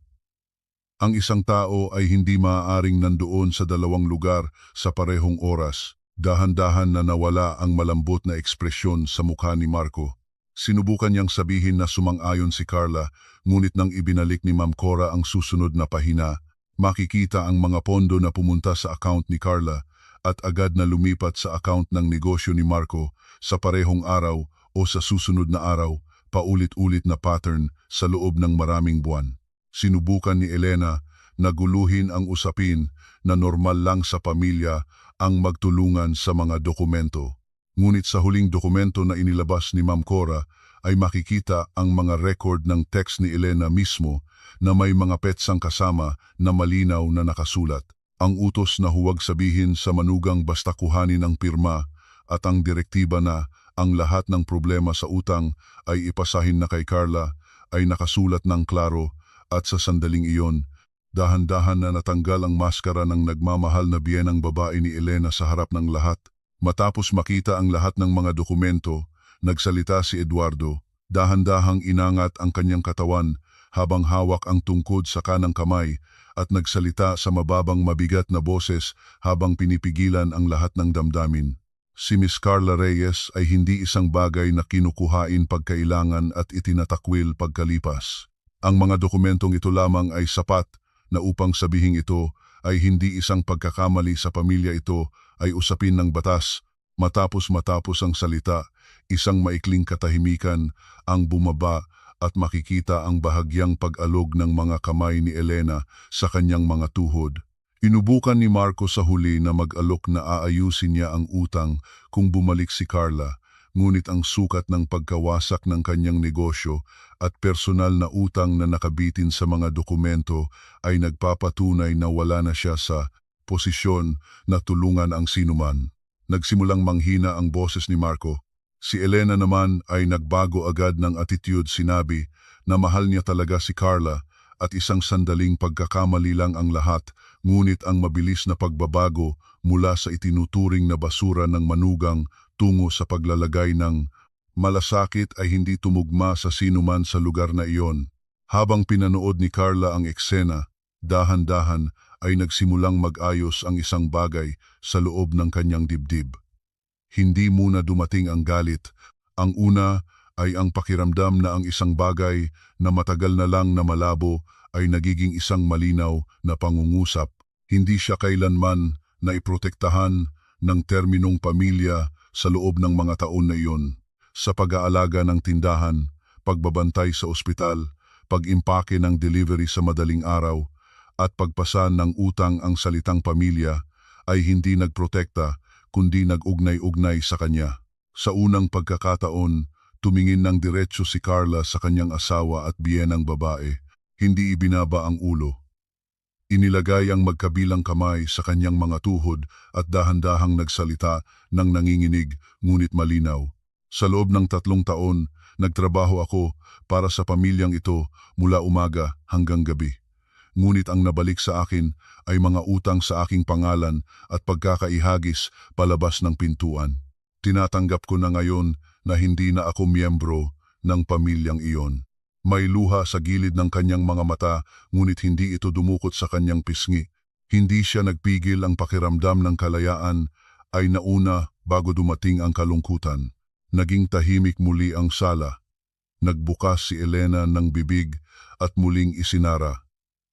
A: Ang isang tao ay hindi maaaring nandoon sa 2 lugar sa parehong oras. Dahan-dahan na nawala ang malambot na ekspresyon sa mukha ni Marco. Sinubukan niyang sabihin na sumang-ayon si Carla, ngunit nang ibinalik ni Ma'am Cora ang susunod na pahina, makikita ang mga pondo na pumunta sa account ni Carla at agad na lumipat sa account ng negosyo ni Marco sa parehong araw o sa susunod na araw, paulit-ulit na pattern sa loob ng maraming buwan. Sinubukan ni Elena na guluhin ang usapin na normal lang sa pamilya ang magtulungan sa mga dokumento. Ngunit sa huling dokumento na inilabas ni Ma'am Cora ay makikita ang mga record ng text ni Elena mismo na may mga petsang kasama na malinaw na nakasulat. Ang utos na huwag sabihin sa manugang basta kuhanin ang pirma at ang direktiba na ang lahat ng problema sa utang ay ipasahin na kay Carla ay nakasulat ng klaro. At sa sandaling iyon, dahan-dahan na natanggal ang maskara ng nagmamahal na biyenang babae ni Elena sa harap ng lahat. Matapos makita ang lahat ng mga dokumento, nagsalita si Eduardo. Dahan-dahang inangat ang kanyang katawan habang hawak ang tungkod sa kanang kamay at nagsalita sa mababang mabigat na boses habang pinipigilan ang lahat ng damdamin. Si Miss Carla Reyes ay hindi isang bagay na kinukuhain pagkailangan at itinatakwil pagkalipas. Ang mga dokumentong ito lamang ay sapat na upang sabihing ito ay hindi isang pagkakamali sa pamilya, ito ay usapin ng batas. Matapos ang salita, isang maikling katahimikan ang bumaba at makikita ang bahagyang pag-alog ng mga kamay ni Elena sa kanyang mga tuhod. Inubukan ni Marco sa huli na mag-alok na aayusin niya ang utang kung bumalik si Carla. Ngunit ang sukat ng pagkawasak ng kanyang negosyo at personal na utang na nakabitin sa mga dokumento ay nagpapatunay na wala na siya sa posisyon na tulungan ang sinuman. Nagsimulang manghina ang boses ni Marco. Si Elena naman ay nagbago agad ng attitude, sinabi na mahal niya talaga si Carla at isang sandaling pagkakamali lang ang lahat, ngunit ang mabilis na pagbabago mula sa itinuturing na basura ng manugang tungo sa paglalagay ng malasakit ay hindi tumugma sa sinuman sa lugar na iyon. Habang pinanood ni Carla ang eksena, dahan-dahan ay nagsimulang mag-ayos ang isang bagay sa loob ng kanyang dibdib. Hindi muna dumating ang galit. Ang una ay ang pakiramdam na ang isang bagay na matagal na lang na malabo ay nagiging isang malinaw na pangungusap. Hindi siya kailanman na iprotektahan ng terminong pamilya sa loob ng mga taon na iyon. Sa pag-aalaga ng tindahan, pagbabantay sa ospital, pag-impake ng delivery sa madaling araw, at pagpasa ng utang, ang salitang pamilya ay hindi nagprotekta kundi nag-ugnay-ugnay sa kanya. Sa unang pagkakataon, tumingin ng diretsyo si Carla sa kanyang asawa at biyenang babae, hindi ibinaba ang ulo. Inilagay ang magkabilang kamay sa kanyang mga tuhod at dahan-dahang nagsalita ng nanginginig ngunit malinaw. Sa loob ng 3 taon, nagtrabaho ako para sa pamilyang ito mula umaga hanggang gabi. Ngunit ang nabalik sa akin ay mga utang sa aking pangalan at pagkakaihagis palabas ng pintuan. Tinatanggap ko na ngayon na hindi na ako miyembro ng pamilyang iyon. May luha sa gilid ng kanyang mga mata, ngunit hindi ito dumukot sa kanyang pisngi. Hindi siya nagpigil, ang pakiramdam ng kalayaan ay nauna bago dumating ang kalungkutan. Naging tahimik muli ang sala. Nagbukas si Elena ng bibig at muling isinara.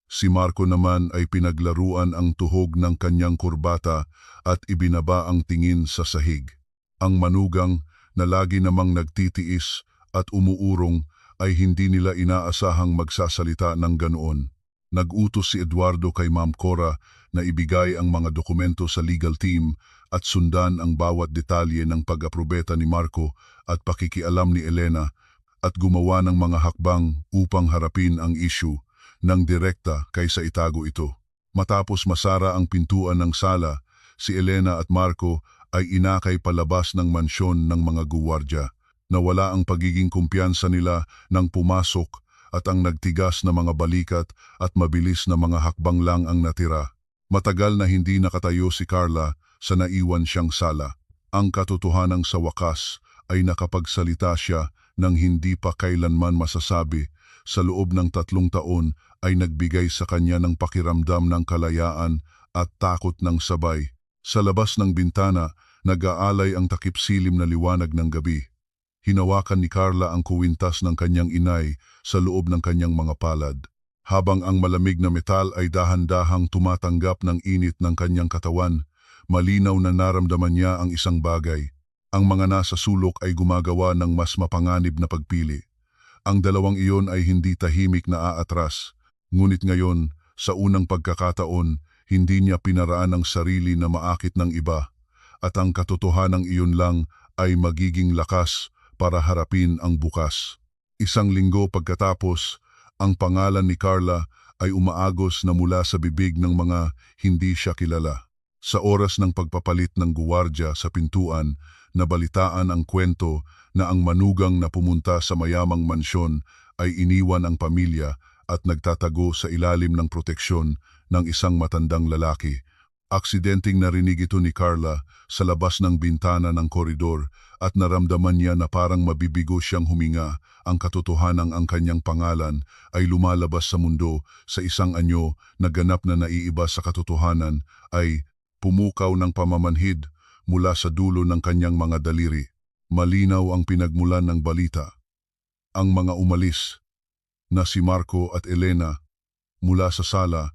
A: Si Marco naman ay pinaglaruan ang tuhog ng kanyang kurbata at ibinaba ang tingin sa sahig. Ang manugang na lagi namang nagtitiis at umuurong ay hindi nila inaasahang magsasalita ng ganoon. Nag-utos si Eduardo kay Ma'am Cora na ibigay ang mga dokumento sa legal team at sundan ang bawat detalye ng pag-aprobeta ni Marco at pakikialam ni Elena at gumawa ng mga hakbang upang harapin ang issue ng direkta kaysa itago ito. Matapos masara ang pintuan ng sala, si Elena at Marco ay inakay palabas ng mansyon ng mga guwardya. Nawala ang pagiging kumpiyansa nila nang pumasok at ang nagtigas na mga balikat at mabilis na mga hakbang lang ang natira. Matagal na hindi nakatayo si Carla sa naiwan siyang sala. Ang katotohanan sa wakas ay nakapagsalita siya nang hindi pa kailanman masasabi. Sa loob ng 3 taon ay nagbigay sa kanya ng pakiramdam ng kalayaan at takot ng sabay. Sa labas ng bintana, nag-aalay ang takip-silim na liwanag ng gabi. Hinawakan ni Carla ang kuwintas ng kanyang inay sa loob ng kanyang mga palad, habang ang malamig na metal ay dahan-dahang tumatanggap ng init ng kanyang katawan. Malinaw na naramdaman niya ang isang bagay. Ang mga nasa sulok ay gumagawa ng mas mapanganib na pagpili. Ang dalawang iyon ay hindi tahimik na aatras, ngunit ngayon, sa unang pagkakataon, hindi niya pinaraan ang sarili na maakit ng iba, at ang katotohanang iyon lang ay magiging lakas para harapin ang bukas. Isang linggo pagkatapos, ang pangalan ni Carla ay umaagos na mula sa bibig ng mga hindi siya kilala. Sa oras ng pagpapalit ng guwardya sa pintuan, nabalitaan ang kwento na ang manugang na pumunta sa mayamang mansyon ay iniwan ang pamilya at nagtatago sa ilalim ng proteksyon ng isang matandang lalaki. Aksidenteng narinig ito ni Carla sa labas ng bintana ng koridor at naramdaman niya na parang mabibigo siyang huminga. Ang katotohanang ang kanyang pangalan ay lumalabas sa mundo sa isang anyo na ganap na naiiba sa katotohanan ay pumukaw ng pamamanhid mula sa dulo ng kanyang mga daliri. Malinaw ang pinagmulan ng balita. Ang mga umalis na si Marco at Elena mula sa sala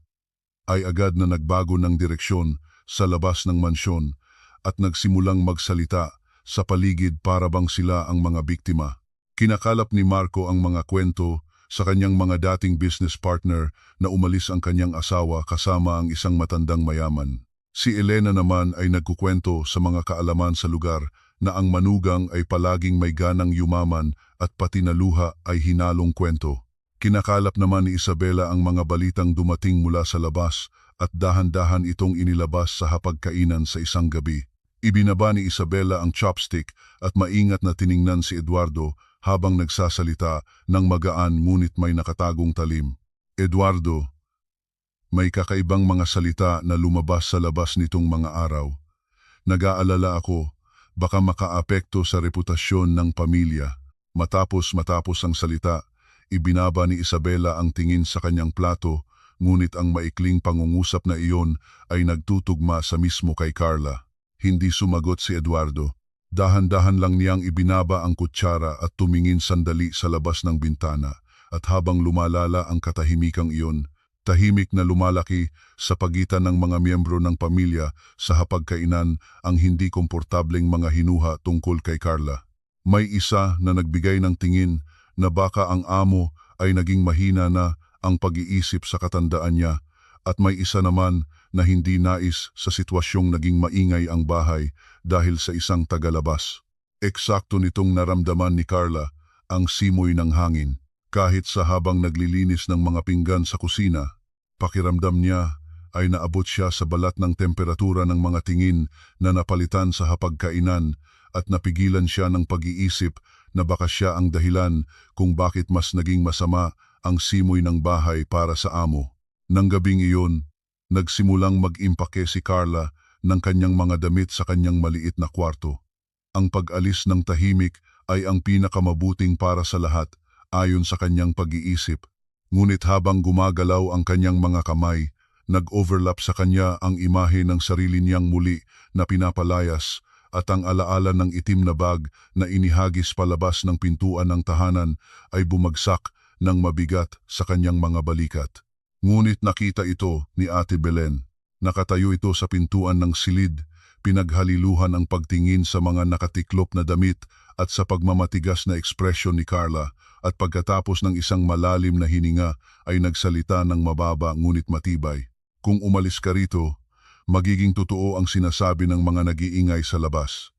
A: ay agad na nagbago ng direksyon sa labas ng mansyon at nagsimulang magsalita sa paligid para bang sila ang mga biktima. Kinakalap ni Marco ang mga kwento sa kanyang mga dating business partner na umalis ang kanyang asawa kasama ang isang matandang mayaman. Si Elena naman ay nagkukwento sa mga kaalaman sa lugar na ang manugang ay palaging may ganang yumaman at pati na luha ay hinalong kwento. Kinakalap naman ni Isabela ang mga balitang dumating mula sa labas at dahan-dahan itong inilabas sa hapagkainan sa isang gabi. Ibinaba ni Isabela ang chopstick at maingat na tiningnan si Eduardo habang nagsasalita ng magaan ngunit may nakatagong talim. Eduardo, may kakaibang mga salita na lumabas sa labas nitong mga araw. Nag-aalala ako, baka makaapekto sa reputasyon ng pamilya. Matapos ang salita, ibinaba ni Isabela ang tingin sa kanyang plato, ngunit ang maikling pangungusap na iyon ay nagtutugma sa mismo kay Carla. Hindi sumagot si Eduardo. Dahan-dahan lang niyang ibinaba ang kutsara at tumingin sandali sa labas ng bintana, at habang lumalala ang katahimikang iyon, tahimik na lumalaki sa pagitan ng mga miyembro ng pamilya sa hapagkainan ang hindi komportableng mga hinuha tungkol kay Carla. May isa na nagbigay ng tingin na baka ang amo ay naging mahina na ang pag-iisip sa katandaan niya, at may isa naman na hindi nais sa sitwasyong naging maingay ang bahay dahil sa isang tagalabas. Eksakto nitong naramdaman ni Carla ang simoy ng hangin. Kahit sa habang naglilinis ng mga pinggan sa kusina, pakiramdam niya ay naabot siya sa balat ng temperatura ng mga tingin na napalitan sa hapagkainan at napigilan siya ng pag-iisip na baka siya ang dahilan kung bakit mas naging masama ang simoy ng bahay para sa amo. Nang gabing iyon, nagsimulang mag-impake si Carla ng kanyang mga damit sa kanyang maliit na kwarto. Ang pag-alis ng tahimik ay ang pinakamabuting para sa lahat ayon sa kanyang pag-iisip. Ngunit habang gumagalaw ang kanyang mga kamay, nag-overlap sa kanya ang imahe ng sarili niyang muli na pinapalayas at ang alaala ng itim na bag na inihagis palabas ng pintuan ng tahanan ay bumagsak ng mabigat sa kanyang mga balikat. Ngunit nakita ito ni Ate Belen. Nakatayo ito sa pintuan ng silid, pinaghaliluhan ang pagtingin sa mga nakatiklop na damit at sa pagmamatigas na ekspresyon ni Carla, at pagkatapos ng isang malalim na hininga ay nagsalita ng mababa ngunit matibay. Kung umalis ka rito, magiging totoo ang sinasabi ng mga nag-iingay sa labas.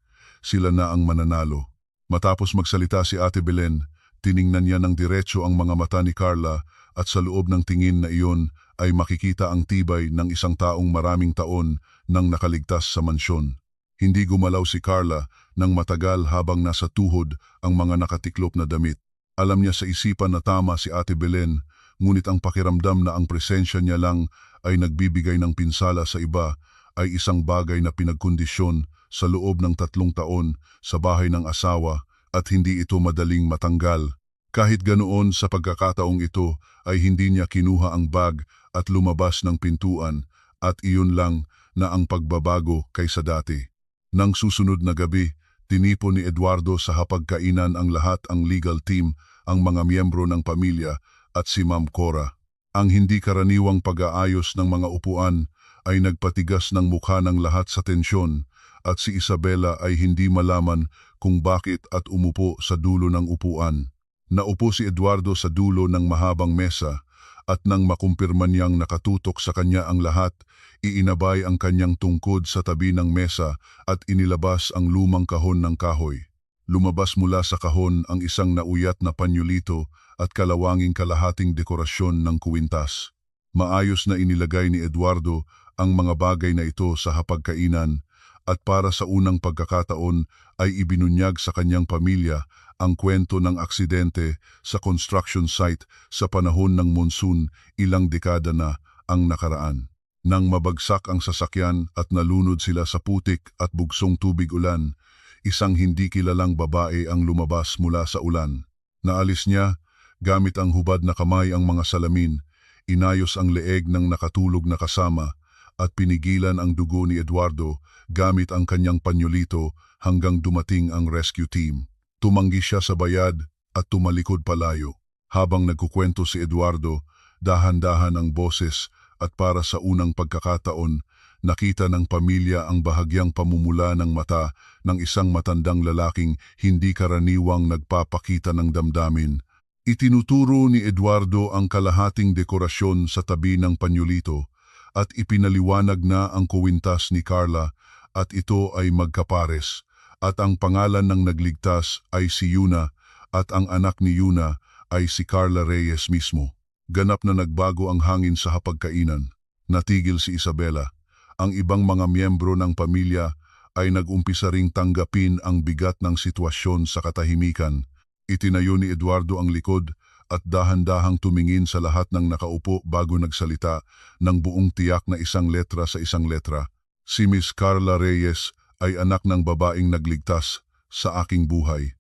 A: Sila na ang mananalo. Matapos magsalita si Ate Belen, tiningnan niya ng diretso ang mga mata ni Carla at sa loob ng tingin na iyon ay makikita ang tibay ng isang taong maraming taon nang nakaligtas sa mansyon. Hindi gumalaw si Carla nang matagal habang nasa tuhod ang mga nakatiklop na damit. Alam niya sa isipan na tama si Ate Belen, ngunit ang pakiramdam na ang presensya niya lang ay nagbibigay ng pinsala sa iba ay isang bagay na pinagkondisyon sa loob ng 3 taon sa bahay ng asawa at hindi ito madaling matanggal. Kahit ganoon sa pagkakataong ito ay hindi niya kinuha ang bag at lumabas ng pintuan at iyon lang na ang pagbabago kaysa dati. Nang susunod na gabi, tinipon ni Eduardo sa hapagkainan ang lahat ang legal team, ang mga miyembro ng pamilya at si Ma'am Cora. Ang hindi karaniwang pag-aayos ng mga upuan ay nagpatigas ng mukha ng lahat sa tensyon at si Isabela ay hindi malaman kung bakit at umupo sa dulo ng upuan. Naupo si Eduardo sa dulo ng mahabang mesa at nang makumpirma niyang nakatutok sa kanya ang lahat, iinabay ang kanyang tungkod sa tabi ng mesa at inilabas ang lumang kahon ng kahoy. Lumabas mula sa kahon ang isang nauyat na panyulito at kalawanging kalahating dekorasyon ng kuwintas. Maayos na inilagay ni Eduardo ang mga bagay na ito sa hapagkainan at para sa unang pagkakataon ay ibinunyag sa kanyang pamilya ang kwento ng aksidente sa construction site sa panahon ng monsoon ilang dekada na ang nakaraan. Nang mabagsak ang sasakyan at nalunod sila sa putik at bugsong tubig ulan, isang hindi kilalang babae ang lumabas mula sa ulan. Naalis niya, gamit ang hubad na kamay ang mga salamin, inayos ang leeg ng nakatulog na kasama at pinigilan ang dugo ni Eduardo gamit ang kanyang panyolito hanggang dumating ang rescue team. Tumanggi siya sa bayad at tumalikod palayo. Habang nagkukwento si Eduardo, dahan-dahan ang boses at para sa unang pagkakataon, nakita ng pamilya ang bahagyang pamumula ng mata ng isang matandang lalaking hindi karaniwang nagpapakita ng damdamin. Itinuturo ni Eduardo ang kalahating dekorasyon sa tabi ng panyolito at ipinaliwanag na ang kuwintas ni Carla at ito ay magkapares at ang pangalan ng nagligtas ay si Yuna at ang anak ni Yuna ay si Carla Reyes mismo. Ganap na nagbago ang hangin sa hapagkainan. Natigil si Isabela. Ang ibang mga miyembro ng pamilya ay nag-umpisa ring tanggapin ang bigat ng sitwasyon sa katahimikan. Itinayo ni Eduardo ang likod at dahan-dahang tumingin sa lahat ng nakaupo bago nagsalita ng buong tiyak na isang letra sa isang letra. Si Miss Carla Reyes ay anak ng babaeng nagligtas sa aking buhay.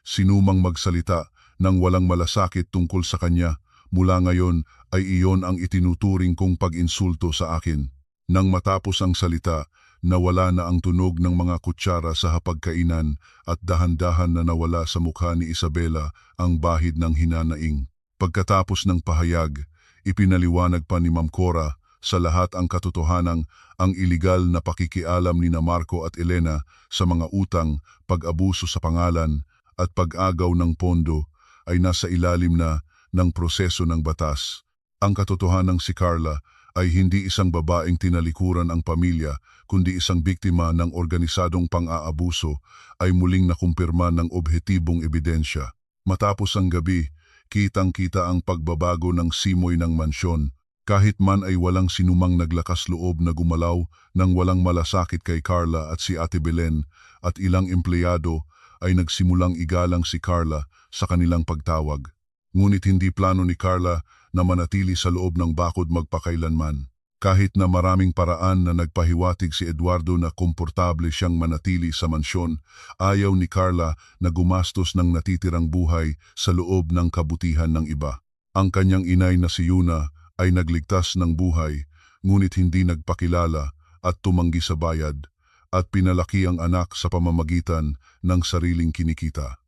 A: Sinumang magsalita ng walang malasakit tungkol sa kanya, mula ngayon ay iyon ang itinuturing kong pag-insulto sa akin. Nang matapos ang salita, nawala na ang tunog ng mga kutsara sa hapagkainan at dahan-dahan na nawala sa mukha ni Isabela ang bahid ng hinanaing. Pagkatapos ng pahayag, ipinaliwanag pa ni Ma'am Cora sa lahat ang katotohanang ang iligal na pakikialam ni Marco at Elena sa mga utang, pag-abuso sa pangalan at pag-agaw ng pondo ay nasa ilalim na ng proseso ng batas. Ang katotohanang si Carla ay hindi isang babaeng tinalikuran ang pamilya kundi isang biktima ng organisadong pang-aabuso ay muling nakumpirma ng objetibong ebidensya. Matapos ang gabi, kitang-kita ang pagbabago ng simoy ng mansyon. Kahit man ay walang sinumang naglakas loob na gumalaw nang walang malasakit kay Carla at si Ate Belen at ilang empleyado ay nagsimulang igalang si Carla sa kanilang pagtawag. Ngunit hindi plano ni Carla na manatili sa loob ng bakod magpakailanman. Kahit na maraming paraan na nagpahiwatig si Eduardo na komportable siyang manatili sa mansyon, ayaw ni Carla na gumastos ng natitirang buhay sa loob ng kabutihan ng iba. Ang kanyang inay na si Yuna ay nagligtas ng buhay, ngunit hindi nagpakilala at tumanggi sa bayad, at pinalaki ang anak sa pamamagitan ng sariling kinikita.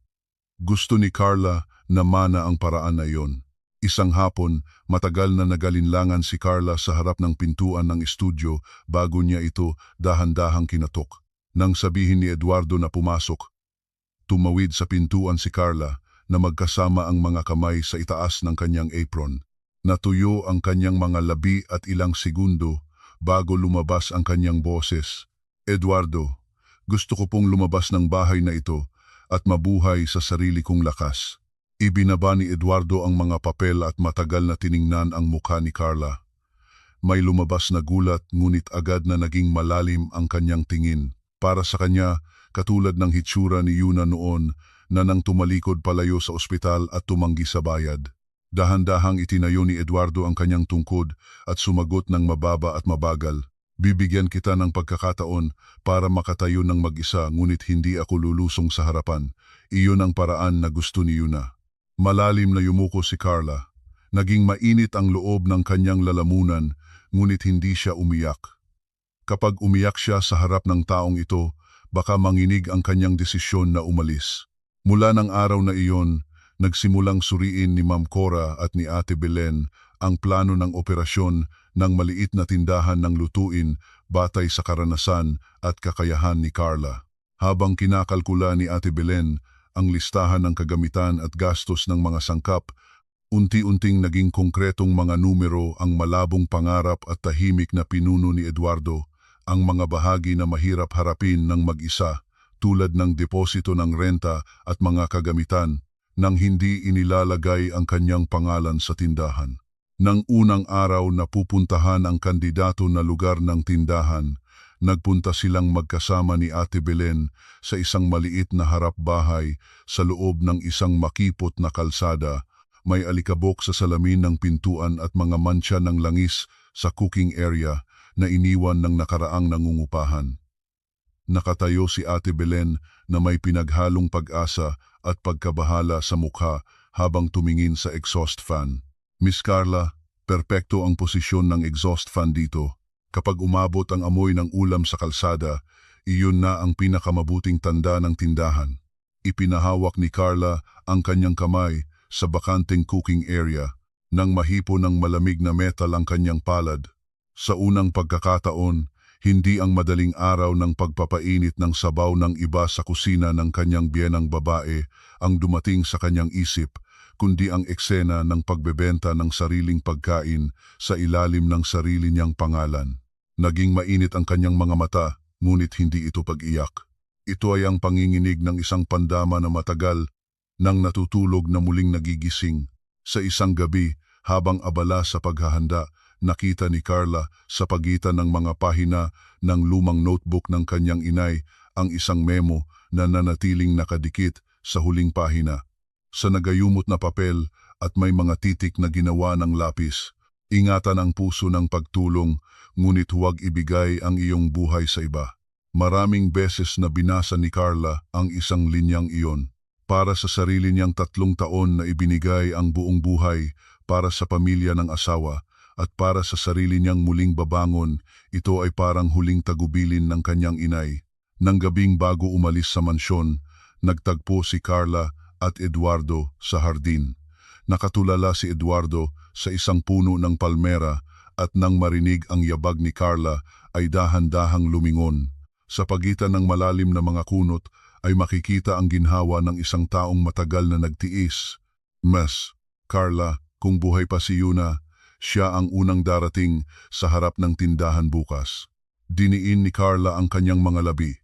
A: Gusto ni Carla na mana ang paraan na iyon. Isang hapon, matagal na nagalinlangan si Carla sa harap ng pintuan ng estudyo bago niya ito dahan-dahang kinatok. Nang sabihin ni Eduardo na pumasok, tumawid sa pintuan si Carla na magkasama ang mga kamay sa itaas ng kanyang apron. Natuyo ang kanyang mga labi at ilang segundo bago lumabas ang kanyang boses. Eduardo, gusto ko pong lumabas ng bahay na ito at mabuhay sa sarili kong lakas. Ibinaba ni Eduardo ang mga papel at matagal na tiningnan ang mukha ni Carla. May lumabas na gulat ngunit agad na naging malalim ang kanyang tingin. Para sa kanya, katulad ng hitsura ni Yuna noon na nang tumalikod palayo sa ospital at tumanggi sa bayad. Dahan-dahang itinayo ni Eduardo ang kanyang tungkod at sumagot ng mababa at mabagal. Bibigyan kita ng pagkakataon para makatayo ng mag-isa ngunit hindi ako lulusong sa harapan. Iyon ang paraan na gusto ni Yuna. Malalim na yumuko si Carla. Naging mainit ang loob ng kanyang lalamunan ngunit hindi siya umiyak. Kapag umiyak siya sa harap ng taong ito, baka manginig ang kanyang desisyon na umalis. Mula ng araw na iyon, nagsimulang suriin ni Ma'am Cora at ni Ate Belen ang plano ng operasyon ng maliit na tindahan ng lutuin batay sa karanasan at kakayahan ni Carla. Habang kinakalkula ni Ate Belen ang listahan ng kagamitan at gastos ng mga sangkap, unti-unting naging konkretong mga numero ang malabong pangarap at tahimik na pinuno ni Eduardo, ang mga bahagi na mahirap harapin ng mag-isa tulad ng deposito ng renta at mga kagamitan nang hindi inilalagay ang kanyang pangalan sa tindahan. Nang unang araw na pupuntahan ang kandidato na lugar ng tindahan, nagpunta silang magkasama ni Ate Belen sa isang maliit na harap-bahay sa loob ng isang makipot na kalsada. May alikabok sa salamin ng pintuan at mga mantsa ng langis sa cooking area na iniwan ng nakaraang nangungupahan. Nakatayo si Ate Belen na may pinaghalong pag-asa at pagkabahala sa mukha habang tumingin sa exhaust fan. Miss Carla, perpekto ang posisyon ng exhaust fan dito. Kapag umabot ang amoy ng ulam sa kalsada, iyon na ang pinakamabuting tanda ng tindahan. Ipinahawak ni Carla ang kanyang kamay sa bakanteng cooking area nang mahipo ng malamig na metal ang kanyang palad. Sa unang pagkakataon, hindi ang madaling araw ng pagpapainit ng sabaw ng iba sa kusina ng kanyang biyenang babae ang dumating sa kanyang isip, kundi ang eksena ng pagbebenta ng sariling pagkain sa ilalim ng sarili niyang pangalan. Naging mainit ang kanyang mga mata, ngunit hindi ito pag-iyak. Ito ay ang panginginig ng isang pandama na matagal nang natutulog na muling nagigising. Sa isang gabi, habang abala sa paghahanda, nakita ni Carla sa pagitan ng mga pahina ng lumang notebook ng kanyang inay ang isang memo na nanatiling nakadikit sa huling pahina. Sa nagayumot na papel at may mga titik na ginawa ng lapis, ingatan ang puso ng pagtulong, ngunit huwag ibigay ang iyong buhay sa iba. Maraming beses na binasa ni Carla ang isang linyang iyon. Para sa sarili niyang 3 taon na ibinigay ang buong buhay para sa pamilya ng asawa at para sa sarili niyang muling babangon, ito ay parang huling tagubilin ng kanyang inay. Nang gabing bago umalis sa mansyon, nagtagpo si Carla at Eduardo sa hardin. Nakatulala si Eduardo sa isang puno ng palmera at nang marinig ang yabag ni Carla ay dahan-dahang lumingon. Sa pagitan ng malalim na mga kunot ay makikita ang ginhawa ng isang taong matagal na nagtiis. Mas, Carla, kung buhay pa si Yuna, siya ang unang darating sa harap ng tindahan bukas. Diniin ni Carla ang kanyang mga labi.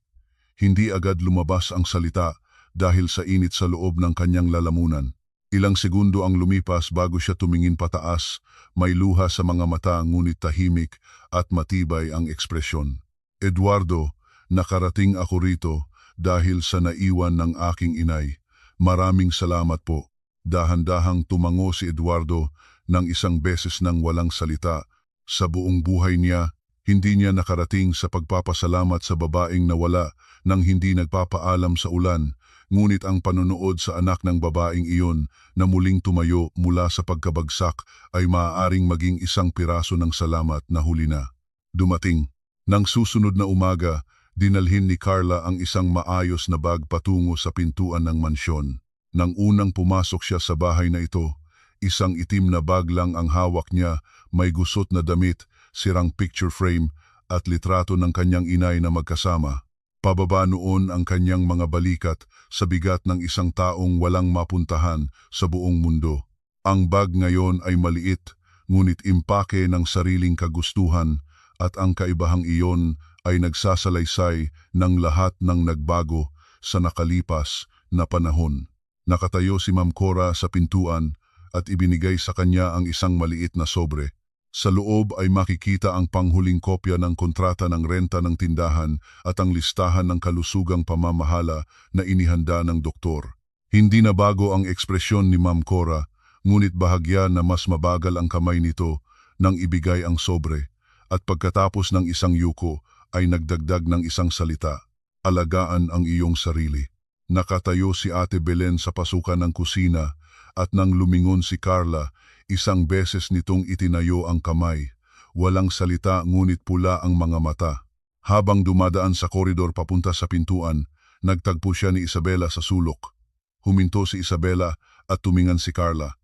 A: Hindi agad lumabas ang salita dahil sa init sa loob ng kanyang lalamunan. Ilang segundo ang lumipas bago siya tumingin pataas, may luha sa mga mata ngunit tahimik at matibay ang ekspresyon. Eduardo, nakarating ako rito dahil sa naiwan ng aking inay. Maraming salamat po. Dahan-dahang tumango si Eduardo ng isang beses nang walang salita. Sa buong buhay niya, hindi niya nakarating sa pagpapasalamat sa babaeng nawala nang hindi nagpapaalam sa ulan, ngunit ang panonood sa anak ng babaeng iyon na muling tumayo mula sa pagkabagsak ay maaaring maging isang piraso ng salamat na huli na. Dumating. Nang susunod na umaga, dinalhin ni Carla ang isang maayos na bag patungo sa pintuan ng mansyon. Nang unang pumasok siya sa bahay na ito, isang itim na bag lang ang hawak niya, may gusot na damit, sirang picture frame at litrato ng kanyang inay na magkasama. Pababa noon ang kanyang mga balikat sa bigat ng isang taong walang mapuntahan sa buong mundo. Ang bag ngayon ay maliit, ngunit impake ng sariling kagustuhan at ang kaibahang iyon ay nagsasalaysay ng lahat ng nagbago sa nakalipas na panahon. Nakatayo si Ma'am Cora sa pintuan at ibinigay sa kanya ang isang maliit na sobre. Sa loob ay makikita ang panghuling kopya ng kontrata ng renta ng tindahan at ang listahan ng kalusugang pamamahala na inihanda ng doktor. Hindi na bago ang ekspresyon ni Ma'am Cora, ngunit bahagya na mas mabagal ang kamay nito nang ibigay ang sobre, at pagkatapos ng isang yuko ay nagdagdag ng isang salita, "Alagaan ang iyong sarili." Nakatayo si Ate Belen sa pasukan ng kusina at nang lumingon si Carla, isang beses nitong itinayo ang kamay. Walang salita ngunit pula ang mga mata. Habang dumadaan sa koridor papunta sa pintuan, nagtagpo siya ni Isabela sa sulok. Huminto si Isabela at tumingan si Carla.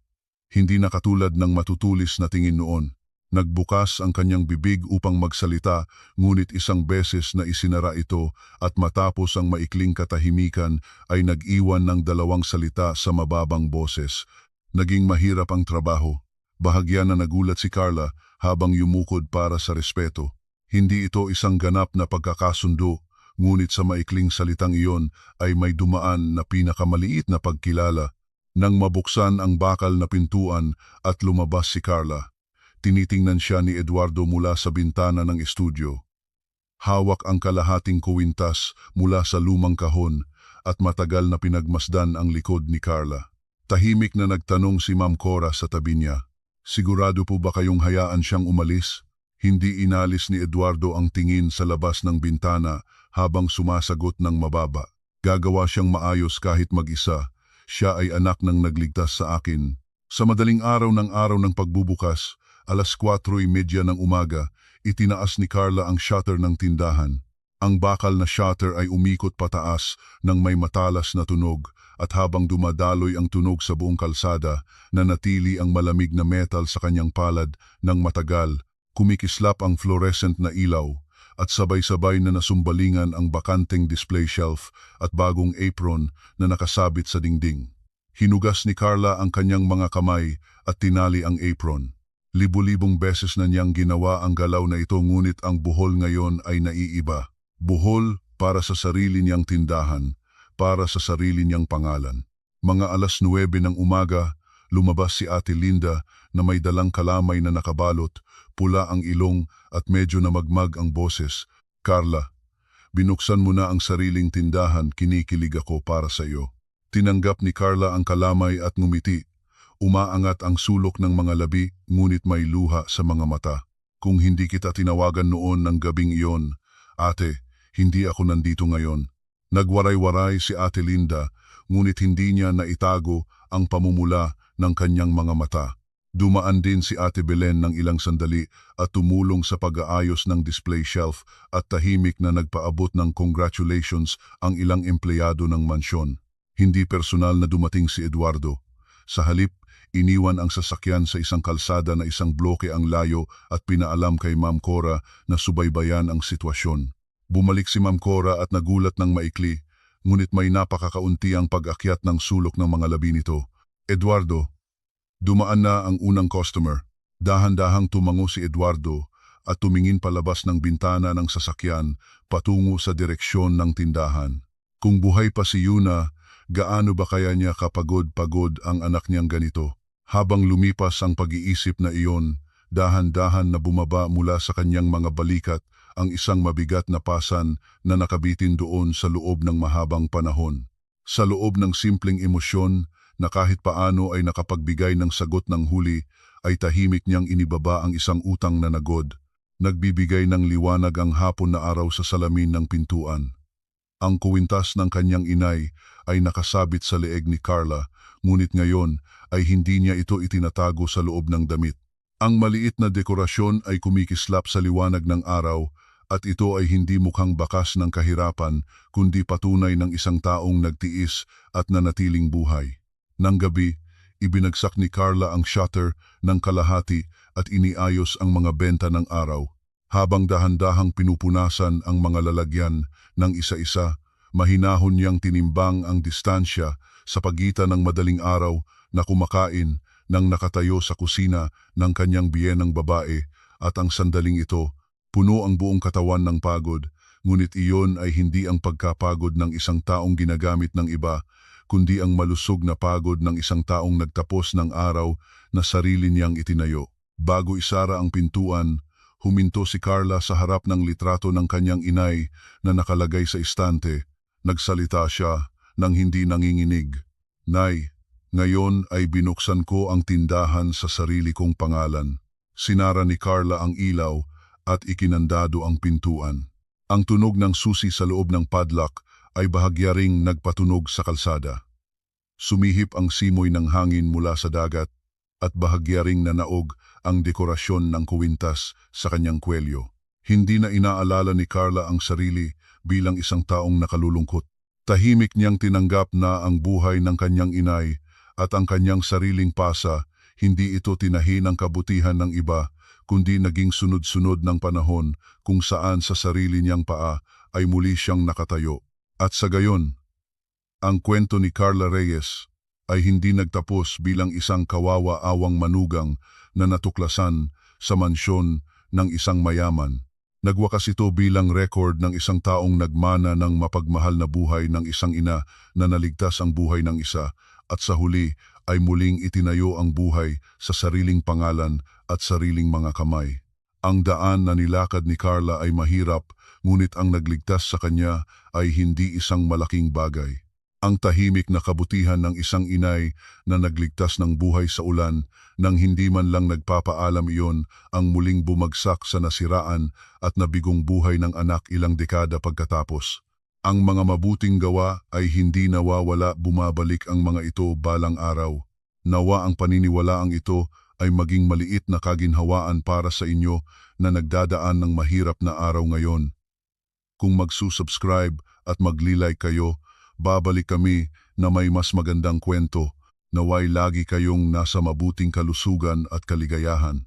A: Hindi na katulad ng matutulis na tingin noon. Nagbukas ang kanyang bibig upang magsalita, ngunit isang beses na isinara ito at matapos ang maikling katahimikan ay nag-iwan ng dalawang salita sa mababang boses. Naging mahirap ang trabaho. Bahagya na nagulat si Carla habang yumukod para sa respeto. Hindi ito isang ganap na pagkakasundo, ngunit sa maikling salitang iyon ay may dumaan na pinakamaliit na pagkilala. Nang mabuksan ang bakal na pintuan at lumabas si Carla, tinitingnan siya ni Eduardo mula sa bintana ng estudyo. Hawak ang kalahating kuwintas mula sa lumang kahon at matagal na pinagmasdan ang likod ni Carla. Tahimik na nagtanong si Ma'am Cora sa tabi niya, "Sigurado po ba kayong hayaan siyang umalis?" Hindi inalis ni Eduardo ang tingin sa labas ng bintana habang sumasagot ng mababa, "Gagawa siyang maayos kahit mag-isa. Siya ay anak ng nagligtas sa akin." Sa madaling araw ng pagbubukas, 4:30 ng umaga, itinaas ni Carla ang shutter ng tindahan. Ang bakal na shutter ay umikot pataas nang may matalas na tunog, at habang dumadaloy ang tunog sa buong kalsada, nanatili ang malamig na metal sa kanyang palad ng matagal, kumikislap ang fluorescent na ilaw, at sabay-sabay na nasumbalingan ang bakanteng display shelf at bagong apron na nakasabit sa dingding. Hinugas ni Carla ang kanyang mga kamay at tinali ang apron. Libu-libong beses na niyang ginawa ang galaw na ito, ngunit ang buhol ngayon ay naiiba. Buhol para sa sarili niyang tindahan, para sa sarili niyang pangalan. Mga 9:00 ng umaga, lumabas si Ate Linda na may dalang kalamay na nakabalot, pula ang ilong at medyo namagmag ang boses. "Carla, binuksan mo na ang sariling tindahan, kinikilig ako para sa iyo." Tinanggap ni Carla ang kalamay at ngumiti. Umaangat ang sulok ng mga labi, ngunit may luha sa mga mata. "Kung hindi kita tinawagan noon ng gabing iyon, ate, hindi ako nandito ngayon." Nagwaray-waray si Ate Linda, ngunit hindi niya naitago ang pamumula ng kanyang mga mata. Dumaan din si Ate Belen ng ilang sandali at tumulong sa pag-aayos ng display shelf, at tahimik na nagpaabot ng congratulations ang ilang empleyado ng mansyon. Hindi personal na dumating si Eduardo. Sa halip, iniwan ang sasakyan sa isang kalsada na isang bloke ang layo at pinaalam kay Ma'am Cora na subaybayan ang sitwasyon. Bumalik si Ma'am Cora at nagulat ng maikli, ngunit may napakakaunti ang pag-akyat ng sulok ng mga labi nito. "Eduardo." Dumaan na ang unang customer. Dahan-dahang tumango si Eduardo at tumingin palabas ng bintana ng sasakyan patungo sa direksyon ng tindahan. Kung buhay pa si Yuna, gaano ba kaya niya kapagod-pagod ang anak niyang ganito? Habang lumipas ang pag-iisip na iyon, dahan-dahan na bumaba mula sa kanyang mga balikat ang isang mabigat na pasan na nakabitin doon sa loob ng mahabang panahon. Sa loob ng simpleng emosyon na kahit paano ay nakapagbigay ng sagot ng huli, ay tahimik niyang inibaba ang isang utang na nagod. Nagbibigay ng liwanag ang hapon na araw sa salamin ng pintuan. Ang kuwintas ng kanyang inay ay nakasabit sa leeg ni Carla, ngunit ngayon ay hindi niya ito itinatago sa loob ng damit. Ang maliit na dekorasyon ay kumikislap sa liwanag ng araw, at ito ay hindi mukhang bakas ng kahirapan, kundi patunay ng isang taong nagtiis at nanatiling buhay. Nang gabi, ibinagsak ni Carla ang shutter ng kalahati at iniayos ang mga benta ng araw. Habang dahan-dahang pinupunasan ang mga lalagyan ng isa-isa, mahinahon niyang tinimbang ang distansya sa pagitan ng madaling araw na kumakain nang nakatayo sa kusina ng kanyang biyenang babae at ang sandaling ito, puno ang buong katawan ng pagod, ngunit iyon ay hindi ang pagkapagod ng isang taong ginagamit ng iba, kundi ang malusog na pagod ng isang taong nagtapos ng araw na sarili niyang itinayo. Bago isara ang pintuan, huminto si Carla sa harap ng litrato ng kanyang inay na nakalagay sa istante. Nagsalita siya nang hindi nanginginig. "Nay, ngayon ay binuksan ko ang tindahan sa sarili kong pangalan." Sinara ni Carla ang ilaw at ikinandado ang pintuan. Ang tunog ng susi sa loob ng padlock ay bahagya ring nagpatunog sa kalsada. Sumihip ang simoy ng hangin mula sa dagat at bahagya ring nanaog ang dekorasyon ng kuwintas sa kanyang kwelyo. Hindi na inaalala ni Carla ang sarili bilang isang taong nakalulungkot. Tahimik niyang tinanggap na ang buhay ng kanyang inay at ang kanyang sariling pasa, hindi ito tinahi ng kabutihan ng iba, kundi naging sunod-sunod ng panahon kung saan sa sarili niyang paa ay muli siyang nakatayo. At sa gayon, ang kwento ni Carla Reyes ay hindi nagtapos bilang isang kawawa-awang manugang na natuklasan sa mansyon ng isang mayaman. Nagwakas ito bilang record ng isang taong nagmana ng mapagmahal na buhay ng isang ina na naligtas ang buhay ng isa at sa huli ay muling itinayo ang buhay sa sariling pangalan at sariling mga kamay. Ang daan na nilakad ni Carla ay mahirap, ngunit ang nagligtas sa kanya ay hindi isang malaking bagay. Ang tahimik na kabutihan ng isang inay na nagligtas ng buhay sa ulan nang hindi man lang nagpapaalam iyon ang muling bumagsak sa nasiraan at nabigong buhay ng anak ilang dekada pagkatapos. Ang mga mabuting gawa ay hindi nawawala, bumabalik ang mga ito balang araw. Nawa ang paniniwalaang ito ay maging maliit na kaginhawaan para sa inyo na nagdadaan ng mahirap na araw ngayon. Kung magsusubscribe at magli-like kayo, babalik kami na may mas magandang kwento. Naway lagi kayong nasa mabuting kalusugan at kaligayahan.